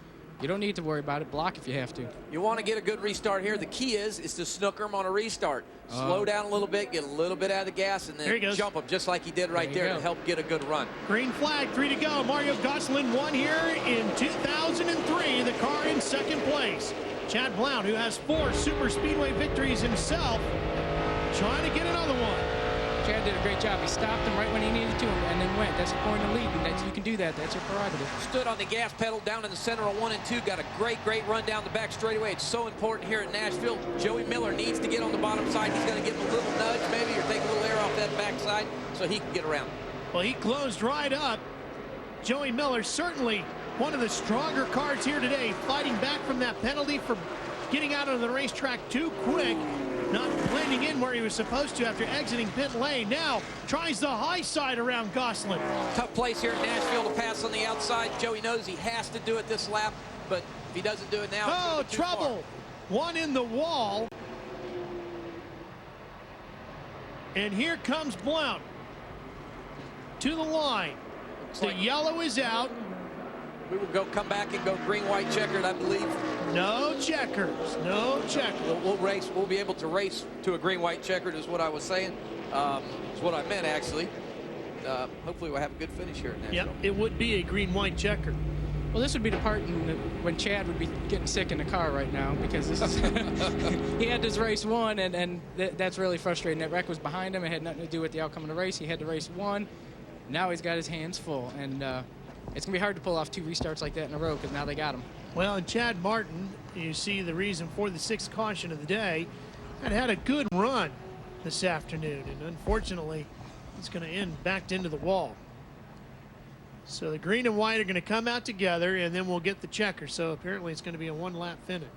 You don't need to worry about it. Block if you have to. You want to get a good restart here. The key is to snooker him on a restart. Slow down a little bit, get a little bit out of the gas, and then jump him just like he did right there to help get a good run. Green flag, 3 to go. Mario Gosselin won here in 2003. The car in second place. Chad Blount, who has 4 super speedway victories himself, trying to get another one. Chad did a great job. He stopped him right when he needed to and then went. That's the point of leading. You can do that. That's your prerogative. Stood on the gas pedal down in the center of 1 and 2. Got a great run down the back straightaway. It's so important here at Nashville. Joey Miller needs to get on the bottom side. He's going to give him a little nudge maybe, or take a little air off that backside so he can get around. Well, he closed right up. Joey Miller, certainly one of the stronger cars here today, fighting back from that penalty for getting out of the racetrack too quick. Not blending in where he was supposed to after exiting pit lane. Now tries the high side around Gosselin. Tough place here in Nashville to pass on the outside. Joey knows he has to do it this lap, but if he doesn't do it now, oh, trouble. One in the wall. And here comes Blount to the line. The yellow is out. We will come back and go green-white checkered, I believe. No checkers. No checkers. We'll race. We'll be able to race to a green-white checkered is what I was saying. Is what I meant, actually. Hopefully we'll have a good finish here at Nashville. Yep, it would be a green-white checker. Well, this would be the part when Chad would be getting sick in the car right now, because this is he had this race won, and that's really frustrating. That wreck was behind him. It had nothing to do with the outcome of the race. He had the race won. Now he's got his hands full, and it's going to be hard to pull off 2 restarts like that in a row, because now they got him. Well, and Chad Martin, you see the reason for the 6th caution of the day, had a good run this afternoon, and unfortunately, it's going to end backed into the wall. So the green and white are going to come out together, and then we'll get the checker. So apparently it's going to be a 1-lap finish.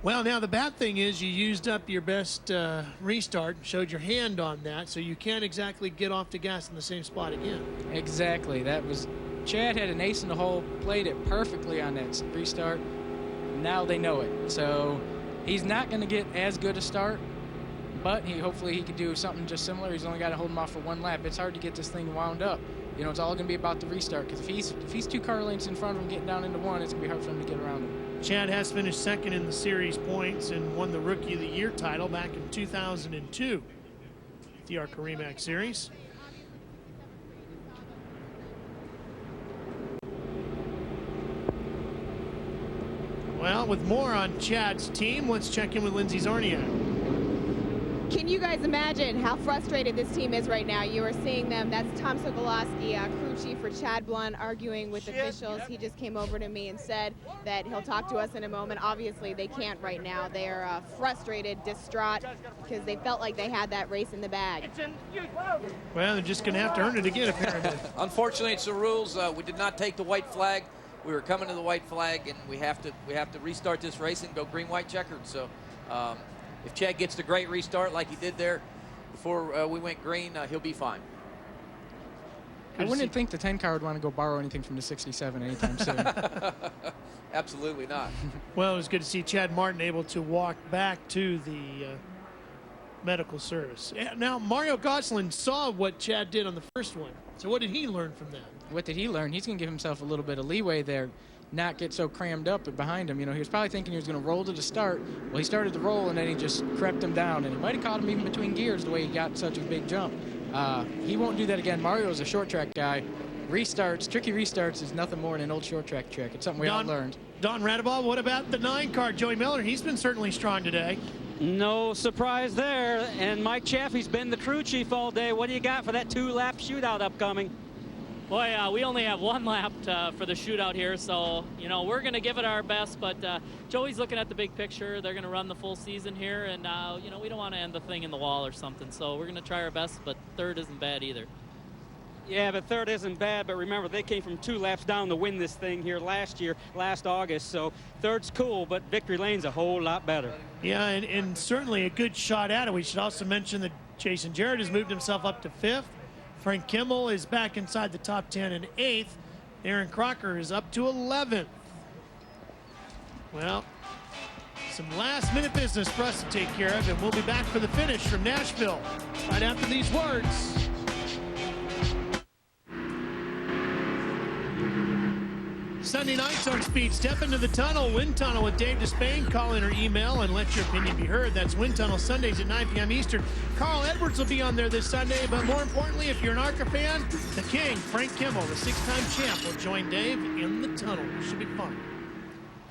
Well, now the bad thing is you used up your best restart, showed your hand on that, so you can't exactly get off the gas in the same spot again. Exactly. That was Chad had an ace in the hole, played it perfectly on that restart. Now they know it. So he's not going to get as good a start, but hopefully he can do something just similar. He's only got to hold him off for 1 lap. It's hard to get this thing wound up. You know, it's all going to be about the restart, because if he's 2 car lengths in front of him getting down into 1, it's going to be hard for him to get around him. Chad has finished second in the series points and won the Rookie of the Year title back in 2002 at the ARCA REMAX Series. Well, with more on Chad's team, let's check in with Lindsay Zorniak. Can you guys imagine how frustrated this team is right now? You are seeing them. That's Tom Sokolowski, crew chief for Chad Blount, arguing with officials. He just came over to me and said that he'll talk to us in a moment. Obviously, they can't right now. They are frustrated, distraught, because they felt like they had that race in the bag. Well, they're just going to have to earn it again, apparently. Unfortunately, it's the rules. We did not take the white flag. We were coming to the white flag, and we have to restart this race and go green, white, checkered. So. If Chad gets the great restart like he did there before we went green, he'll be fine. I wouldn't think the 10 car would want to go borrow anything from the 67 anytime soon. Absolutely not. Well, it was good to see Chad Martin able to walk back to the medical service. Now, Mario Gosselin saw what Chad did on the first one. So what did he learn from that? What did he learn? He's going to give himself a little bit of leeway there, not get so crammed up behind him. You know, he was probably thinking he was going to roll to the start. Well, he started to roll, and then he just crept him down, and it might have caught him even between gears the way he got such a big jump. He won't do that again. Mario's a short track guy. Restarts, tricky restarts is nothing more than an old short track trick. It's something we all learned. Don Radeball, what about the 9 car, Joey Miller? He's been certainly strong today. No surprise there. And Mike Chaffee's been the crew chief all day. What do you got for that 2-lap shootout upcoming? Boy, we only have 1 lap for the shootout here, so, you know, we're going to give it our best, but Joey's looking at the big picture. They're going to run the full season here, and, you know, we don't want to end the thing in the wall or something, so we're going to try our best, but 3rd isn't bad either. Yeah, but 3rd isn't bad, but remember, they came from 2 laps down to win this thing here last August, so 3rd's cool, but victory lane's a whole lot better. Yeah, and certainly a good shot at it. We should also mention that Jason Jarrett has moved himself up to 5th. Frank Kimmel is back inside the top 10 in 8th. Aaron Crocker is up to 11th. Well, some last-minute business for us to take care of, and we'll be back for the finish from Nashville right after these words. Sunday nights on Speed, step into the tunnel, Wind Tunnel with Dave Despain. Call in or email and let your opinion be heard. That's Wind Tunnel Sundays at 9 p.m. Eastern. Carl Edwards will be on there this Sunday, but more importantly, if you're an ARCA fan, the King, Frank Kimmel, the 6-time champ, will join Dave in the tunnel. It should be fun.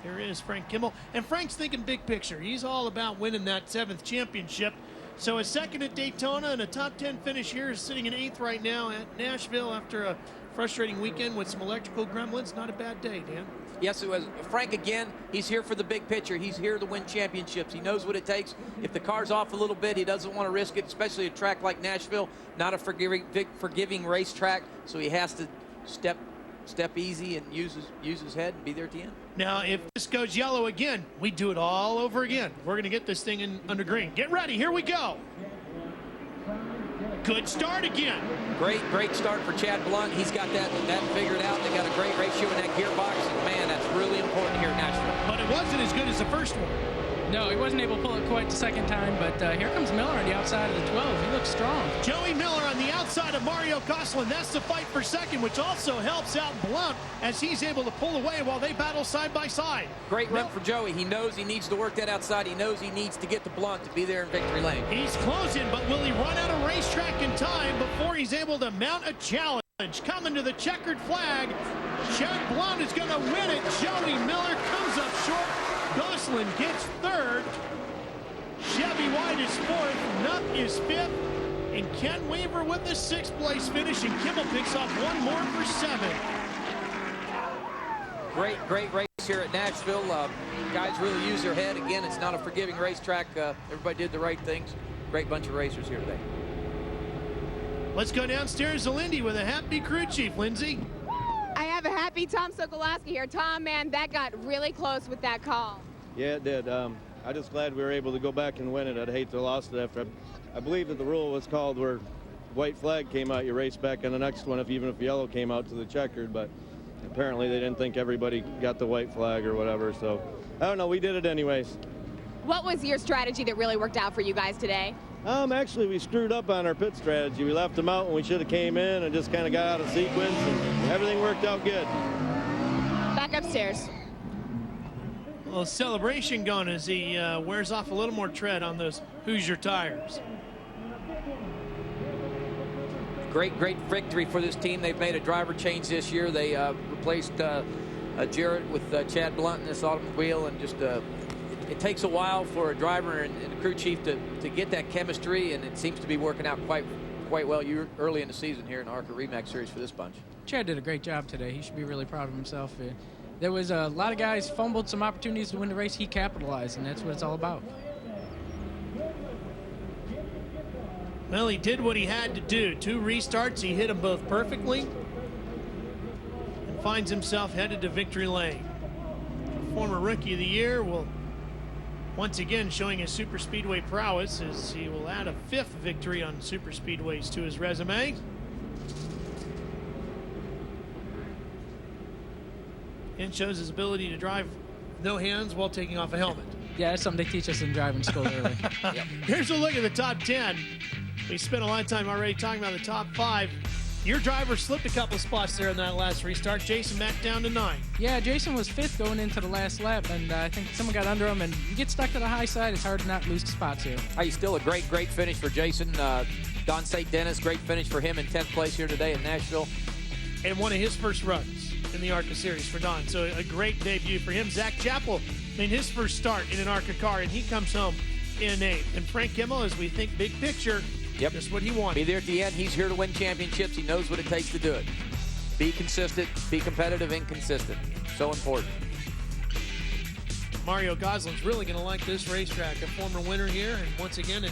There is Frank Kimmel, and Frank's thinking big picture. He's all about winning that 7th championship. So a 2nd at Daytona and a top 10 finish here, is sitting in 8th right now at Nashville after a frustrating weekend with some electrical gremlins. Not a bad day, Dan. Yes, it was. Frank, again, he's here for the big picture. He's here to win championships. He knows what it takes. If the car's off a little bit, he doesn't want to risk it, especially a track like Nashville, not a forgiving racetrack, so he has to step easy and use his head and be there at the end. Now, if this goes yellow again, we do it all over again. We're going to get this thing under green. Get ready. Here we go. Good start again. Great start for Chad Blount. He's got that figured out. They got a great ratio in that gearbox, and man, that's really important here at Nashville. But it wasn't as good as the first one. No, he wasn't able to pull it quite the second time, but here comes Miller on the outside of the 12. He looks strong. Joey Miller on the outside of Mario Gosselin. That's the fight for second, which also helps out Blount as he's able to pull away while they battle side by side. Great run for Joey. He knows he needs to work that outside. He knows he needs to get to Blount to be there in victory lane. He's closing, but will he run out of racetrack in time before he's able to mount a challenge? Coming to the checkered flag. Chad Blount is going to win it. Joey Miller comes up short. Gosselin gets 3rd. Chevy White is 4th. Nutt is 5th. And Ken Weaver with the 6th place finish. And Kimmel picks up 1 more for 7th. Great race here at Nashville. Guys really use their head. Again, it's not a forgiving racetrack. Everybody did the right things. Great bunch of racers here today. Let's go downstairs to Lindy with a happy crew chief. Lindsay. I have a happy Tom Sokolowski here. Tom, man, that got really close with that call. Yeah, it did. I'm just glad we were able to go back and win it. I'd hate to have lost it after. I believe that the rule was called where white flag came out, you race back on the next one, even if yellow came out to the checkered, but apparently they didn't think everybody got the white flag or whatever, so I don't know, we did it anyways. What was your strategy that really worked out for you guys today? Actually, we screwed up on our pit strategy. We left them out when we should have came in and just kind of got out of sequence, and everything worked out good. Back upstairs. A little celebration going as he wears off a little more tread on those Hoosier tires. Great victory for this team. They've made a driver change this year. They replaced Jarrett with Chad Blunt in this automobile, and just it takes a while for a driver and a crew chief to get that chemistry, and it seems to be working out quite well early in the season here in the ARCA REMAX Series for this bunch. Chad did a great job today. He should be really proud of himself. There was a lot of guys fumbled some opportunities to win the race. He capitalized, and that's what it's all about. Well, he did what he had to do. 2 restarts, he hit them both perfectly, and finds himself headed to victory lane. Former Rookie of the Year will once again showing his super speedway prowess as he will add a 5th victory on super speedways to his resume. And shows his ability to drive no hands while taking off a helmet. Yeah, that's something they teach us in driving school early. Yep. Here's a look at the top 10. We spent a lot of time already talking about the top 5. Your driver slipped a couple spots there in that last restart. Jason back down to 9. Yeah, Jason was 5th going into the last lap, and I think someone got under him, and you get stuck to the high side, it's hard to not lose spots here. Hey, still a great finish for Jason. Don St. Dennis, great finish for him in 10th place here today in Nashville. And one of his first runs in the ARCA Series for Don. So a great debut for him. Zach Chappell made his first start in an ARCA car, and he comes home in 8th. And Frank Kimmel, as we think big picture, yep, just what he wanted. Be there at the end. He's here to win championships. He knows what it takes to do it. Be consistent, be competitive and consistent. So important. Mario Goslin's really going to like this racetrack. A former winner here, and once again, it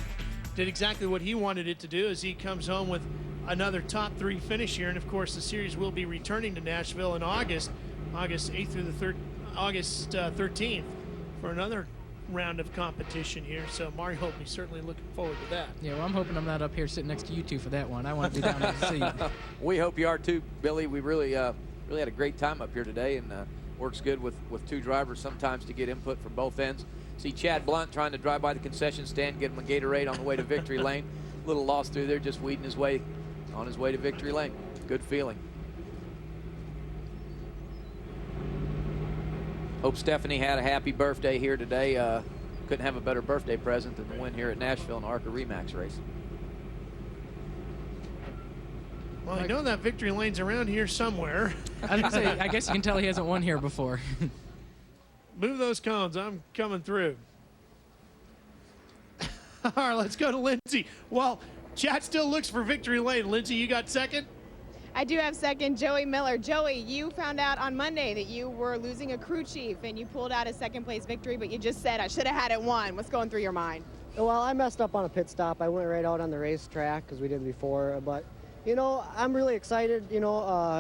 did exactly what he wanted it to do as he comes home with another top 3 finish here. And of course, the series will be returning to Nashville in August 8th through the August 13th for another round of competition here. So Mario will be certainly looking forward to that. Yeah, well, I'm hoping I'm not up here sitting next to you two for that one. I want to be down in the seat. We hope you are too, Billy. We really had a great time up here today, and works good with 2 drivers sometimes to get input from both ends. See Chad Blunt trying to drive by the concession stand, get him a Gatorade on the way to victory lane. Little lost through there, just weeding his way on his way to victory lane. Good feeling. Hope Stephanie had a happy birthday here today. Couldn't have a better birthday present than the win here at Nashville in the ARCA REMAX race. Well, I know that victory lane's around here somewhere. I was gonna say, I guess you can tell he hasn't won here before. Move those cones. I'm coming through. All right, let's go to Lindsay. Well, Chad still looks for victory lane. Lindsay, you got second? I do have second, Joey Miller. Joey, you found out on Monday that you were losing a crew chief and you pulled out a 2nd place victory, but you just said, I should have had it won. What's going through your mind? Well, I messed up on a pit stop. I went right out on the racetrack because we did before, but you know, I'm really excited, you know,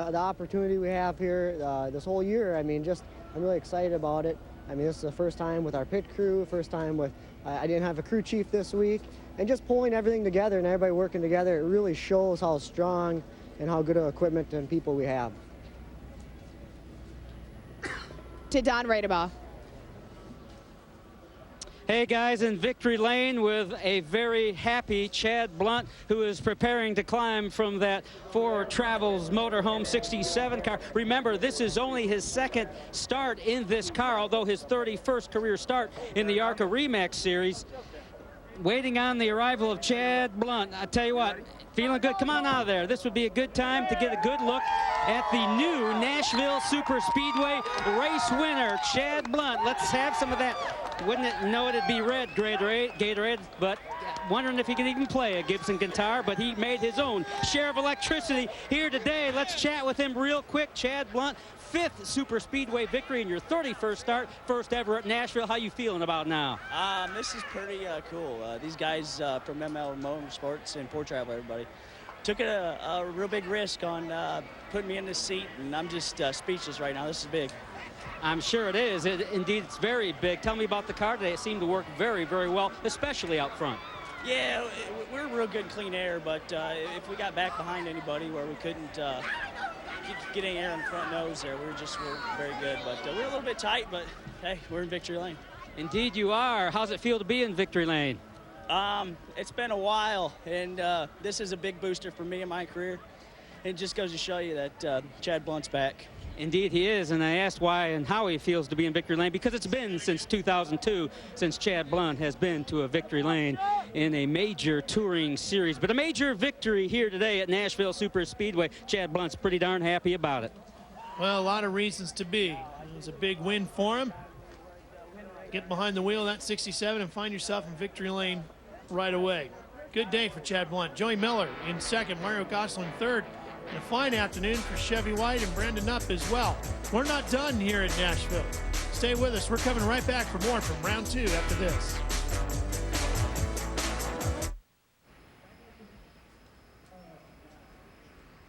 the opportunity we have here this whole year. I mean, I'm really excited about it. I mean, this is the first time with our pit crew, first time with, I didn't have a crew chief this week, and just pulling everything together and everybody working together, it really shows how strong and how good of equipment and people we have. To Don Radebaugh. Hey guys, in victory lane with a very happy Chad Blunt, who is preparing to climb from that Ford Travels Motorhome 67 car. Remember, this is only his 2nd start in this car, although his 31st career start in the ARCA REMAX Series. Waiting on the arrival of Chad Blunt. I tell you what, feeling good. Come on out of there. This would be a good time to get a good look at the new Nashville Super Speedway race winner, Chad Blunt. Let's have some of that. Wouldn't it know it'd be red Gatorade, but wondering if he could even play a Gibson guitar, but he made his own share of electricity here today. Let's chat with him real quick. Chad Blunt, 5th Super Speedway victory in your 31st start, first ever at Nashville. How you feeling about now? This is pretty cool. These guys from ML Motorsports and Ford Travel, everybody, took a real big risk on putting me in this seat, and I'm just speechless right now. This is big. I'm sure it is. Indeed, it's very big. Tell me about the car today. It seemed to work very, very well, especially out front. Yeah, we're real good in clean air, but if we got back behind anybody where we couldn't get any air on the front nose there, we're very good. But we're a little bit tight, but hey, we're in victory lane. Indeed you are. How's it feel to be in victory lane? It's been a while, and this is a big booster for me in my career. It just goes to show you that Chad Blount's back. Indeed he is, and I asked why and how he feels to be in victory lane, because it's been since 2002 since Chad Blount has been to a victory lane in a major touring series. But a major victory here today at Nashville Super Speedway. Chad Blount's pretty darn happy about it. Well, a lot of reasons to be. It was a big win for him. Get behind the wheel of that 67 and find yourself in victory lane right away. Good day for Chad Blount. Joey Miller in second, Mario Gosselin third. And a fine afternoon for Chevy White and Brandon Knupp as well. We're not done here at Nashville. Stay with us. We're coming right back for more from round 2 after this.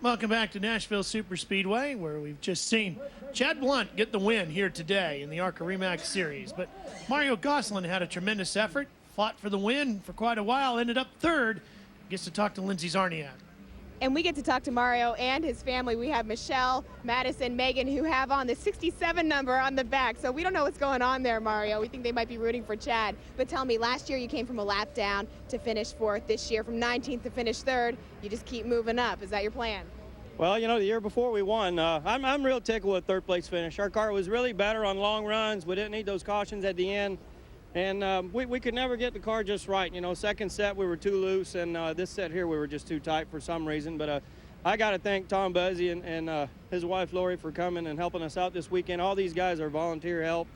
Welcome back to Nashville Super Speedway, where we've just seen Chad Blount get the win here today in the ARCA REMAX Series. But Mario Gosselin had a tremendous effort, fought for the win for quite a while, ended up third. Gets to talk to Lindsey Czarniak. And we get to talk to Mario and his family. We have Michelle, Madison, Megan, who have on the 67 number on the back. So we don't know what's going on there, Mario. We think they might be rooting for Chad. But tell me, last year you came from a lap down to finish 4th. This year from 19th to finish 3rd. You just keep moving up. Is that your plan? Well, you know, the year before we won, I'm real tickled with 3rd place finish. Our car was really better on long runs. We didn't need those cautions at the end. And we could never get the car just right. You know, second set we were too loose, and this set here we were just too tight for some reason. But I got to thank Tom Buzzy and his wife Lori for coming and helping us out this weekend. All these guys are volunteer help,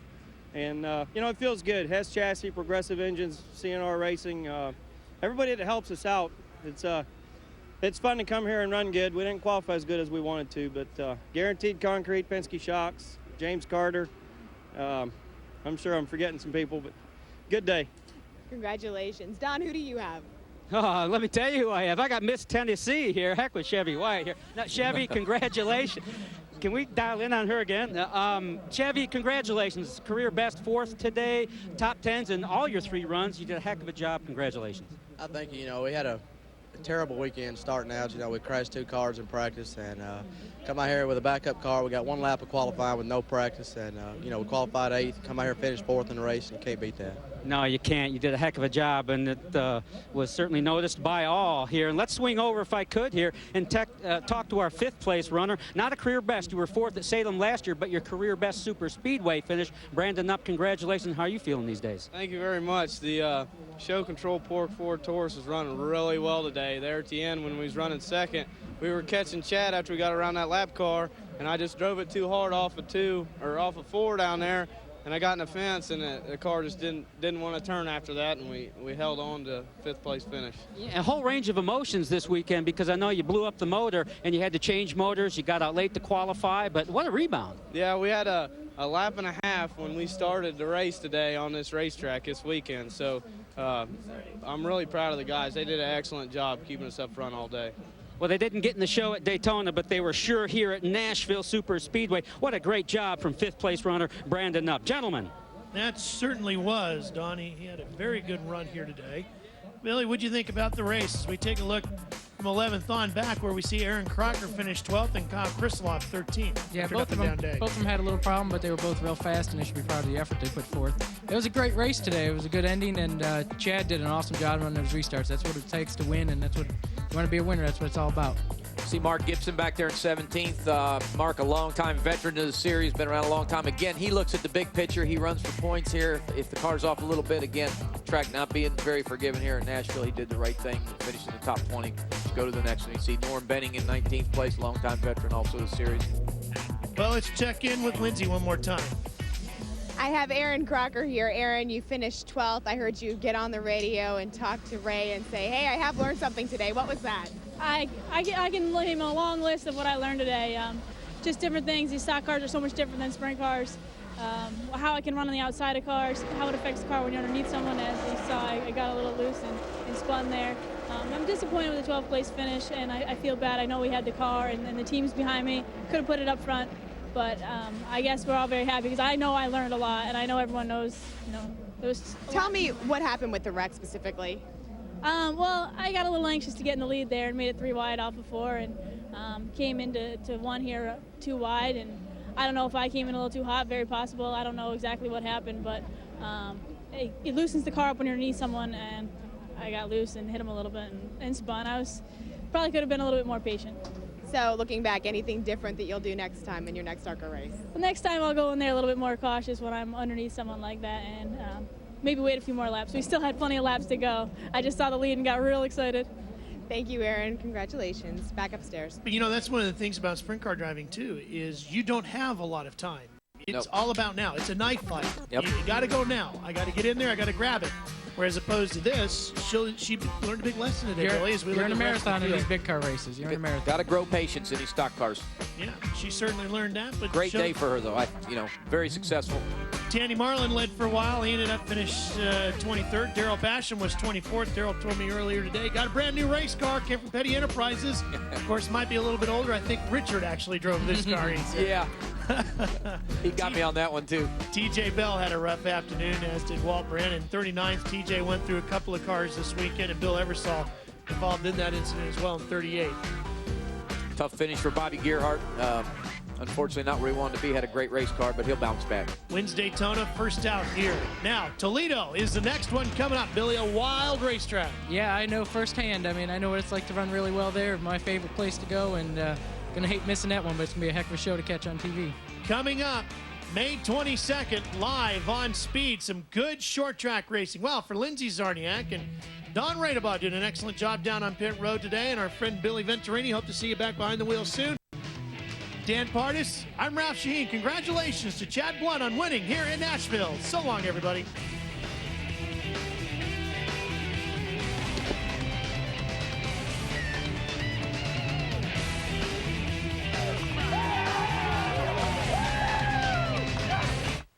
and you know, it feels good. Hess Chassis, Progressive Engines, CNR Racing, everybody that helps us out. It's fun to come here and run good. We didn't qualify as good as we wanted to, but Guaranteed Concrete, Penske Shocks, James Carter. I'm sure I'm forgetting some people, but good day. Congratulations. Don, who do you have? Oh, let me tell you who I have. I got Miss Tennessee here. Heck with Chevy White here. Now, Chevy, congratulations. Can we dial in on her again? Chevy, congratulations. Career best 4th today, top 10s in all your 3 runs. You did a heck of a job. Congratulations. I think, you know, we had a terrible weekend starting out. You know, we crashed 2 cars in practice and come out here with a backup car. We got 1 lap of qualifying with no practice, and you know, we qualified 8th, come out here, finished 4th in the race, and you can't beat that. No, you can't. You did a heck of a job, and it was certainly noticed by all here. And let's swing over, if I could, here and talk to our 5th place runner. Not a career best. You were 4th at Salem last year, but your career best Super Speedway finish. Brandon Knupp, congratulations. How are you feeling these days? Thank you very much. The show control Pork Ford Taurus was running really well today. There at the end when we was running 2nd, we were catching Chad after we got around that lap car, and I just drove it too hard off of 4 down there. And I got in the fence, and the car just didn't want to turn after that, and we held on to 5th place finish. Yeah, a whole range of emotions this weekend, because I know you blew up the motor and you had to change motors. You got out late to qualify, but what a rebound. Yeah, we had a lap and a half when we started the race today on this racetrack this weekend. So I'm really proud of the guys. They did an excellent job keeping us up front all day. Well, they didn't get in the show at Daytona, but they were sure here at Nashville Super Speedway. What a great job from 5th place runner Brandon Knupp. Gentlemen. That certainly was, Donnie. He had a very good run here today. Billy, what'd you think about the race as we take a look from 11th on back, where we see Aaron Crocker finish 12th and Kyle Krisloff 13th? Yeah, both of them had a little problem, but they were both real fast, and they should be proud of the effort they put forth. It was a great race today. It was a good ending, and Chad did an awesome job running those restarts. That's what it takes to win, and that's what you want to be a winner. That's what it's all about. See Mark Gibson back there in 17th. Mark, a long-time veteran of the series, been around a long time. Again, he looks at the big picture. He runs for points here. If the car's off a little bit, again, track not being very forgiving here in Nashville, he did the right thing, finished in the top 20. Let's go to the next one. You see Norm Benning in 19th place, longtime veteran also of the series. Well, let's check in with Lindsey one more time. I have Aaron Crocker here. Aaron, you finished 12th. I heard you get on the radio and talk to Ray and say, hey, I have learned something today. What was that? I can leave him a long list of what I learned today. Just different things. These stock cars are so much different than sprint cars. How I can run on the outside of cars, how it affects the car when you're underneath someone. As you saw, I got a little loose and spun there. I'm disappointed with the 12th place finish, and I feel bad. I know we had the car and the team's behind me. Could have put it up front. But I guess we're all very happy because I know I learned a lot, and I know everyone knows, those. Tell me what happened with the wreck specifically. Well, I got a little anxious to get in the lead there and made it 3 wide off of 4, and came into one here 2 wide, and I don't know if I came in a little too hot, very possible. I don't know exactly what happened, but it loosens the car up when you're underneath someone, and I got loose and hit him a little bit and spun. Probably could have been a little bit more patient. So looking back, anything different that you'll do next time in your next ARCA race? The next time I'll go in there a little bit more cautious when I'm underneath someone like that, and maybe wait a few more laps. We still had plenty of laps to go. I just saw the lead and got real excited. Thank you, Aaron. Congratulations. Back upstairs. But that's one of the things about sprint car driving too, is you don't have a lot of time. It's all about now. It's a knife fight. Yep. You got to go now. I got to get in there. I got to grab it. Whereas opposed to this, she learned a big lesson today, Billy. You're in a marathon in these big car races. You're in a marathon. Got to grow patience in these stock cars. Yeah, she certainly learned that. But Great day for her, though. Very successful. Tandy Marlin led for a while. He ended up finished 23rd. Daryl Basham was 24th. Daryl told me earlier today. Got a brand new race car. Came from Petty Enterprises. Of course, might be a little bit older. I think Richard actually drove this car. Yeah. He got me on that one, too. TJ Bell had a rough afternoon, as did Walt Brennan. 39th, TJ went through a couple of cars this weekend, and Bill Eversole involved in that incident as well in 38th. Tough finish for Bobby Gerhart. Unfortunately, not where he wanted to be. Had a great race car, but he'll bounce back. Wins Daytona, first out here. Now, Toledo is the next one coming up. Billy, a wild racetrack. Yeah, I know firsthand. I know what it's like to run really well there. My favorite place to go, and gonna hate missing that one, but it's gonna be a heck of a show to catch on TV. Coming up, May 22nd, live on Speed. Some good short track racing. Well, for Lindsey Zarniak and Don Radebaugh did an excellent job down on pit road today, and our friend Billy Venturini, hope to see you back behind the wheel soon. Dan Pardis, I'm Ralph Shaheen. Congratulations to Chad Blunt on winning here in Nashville. So long, everybody.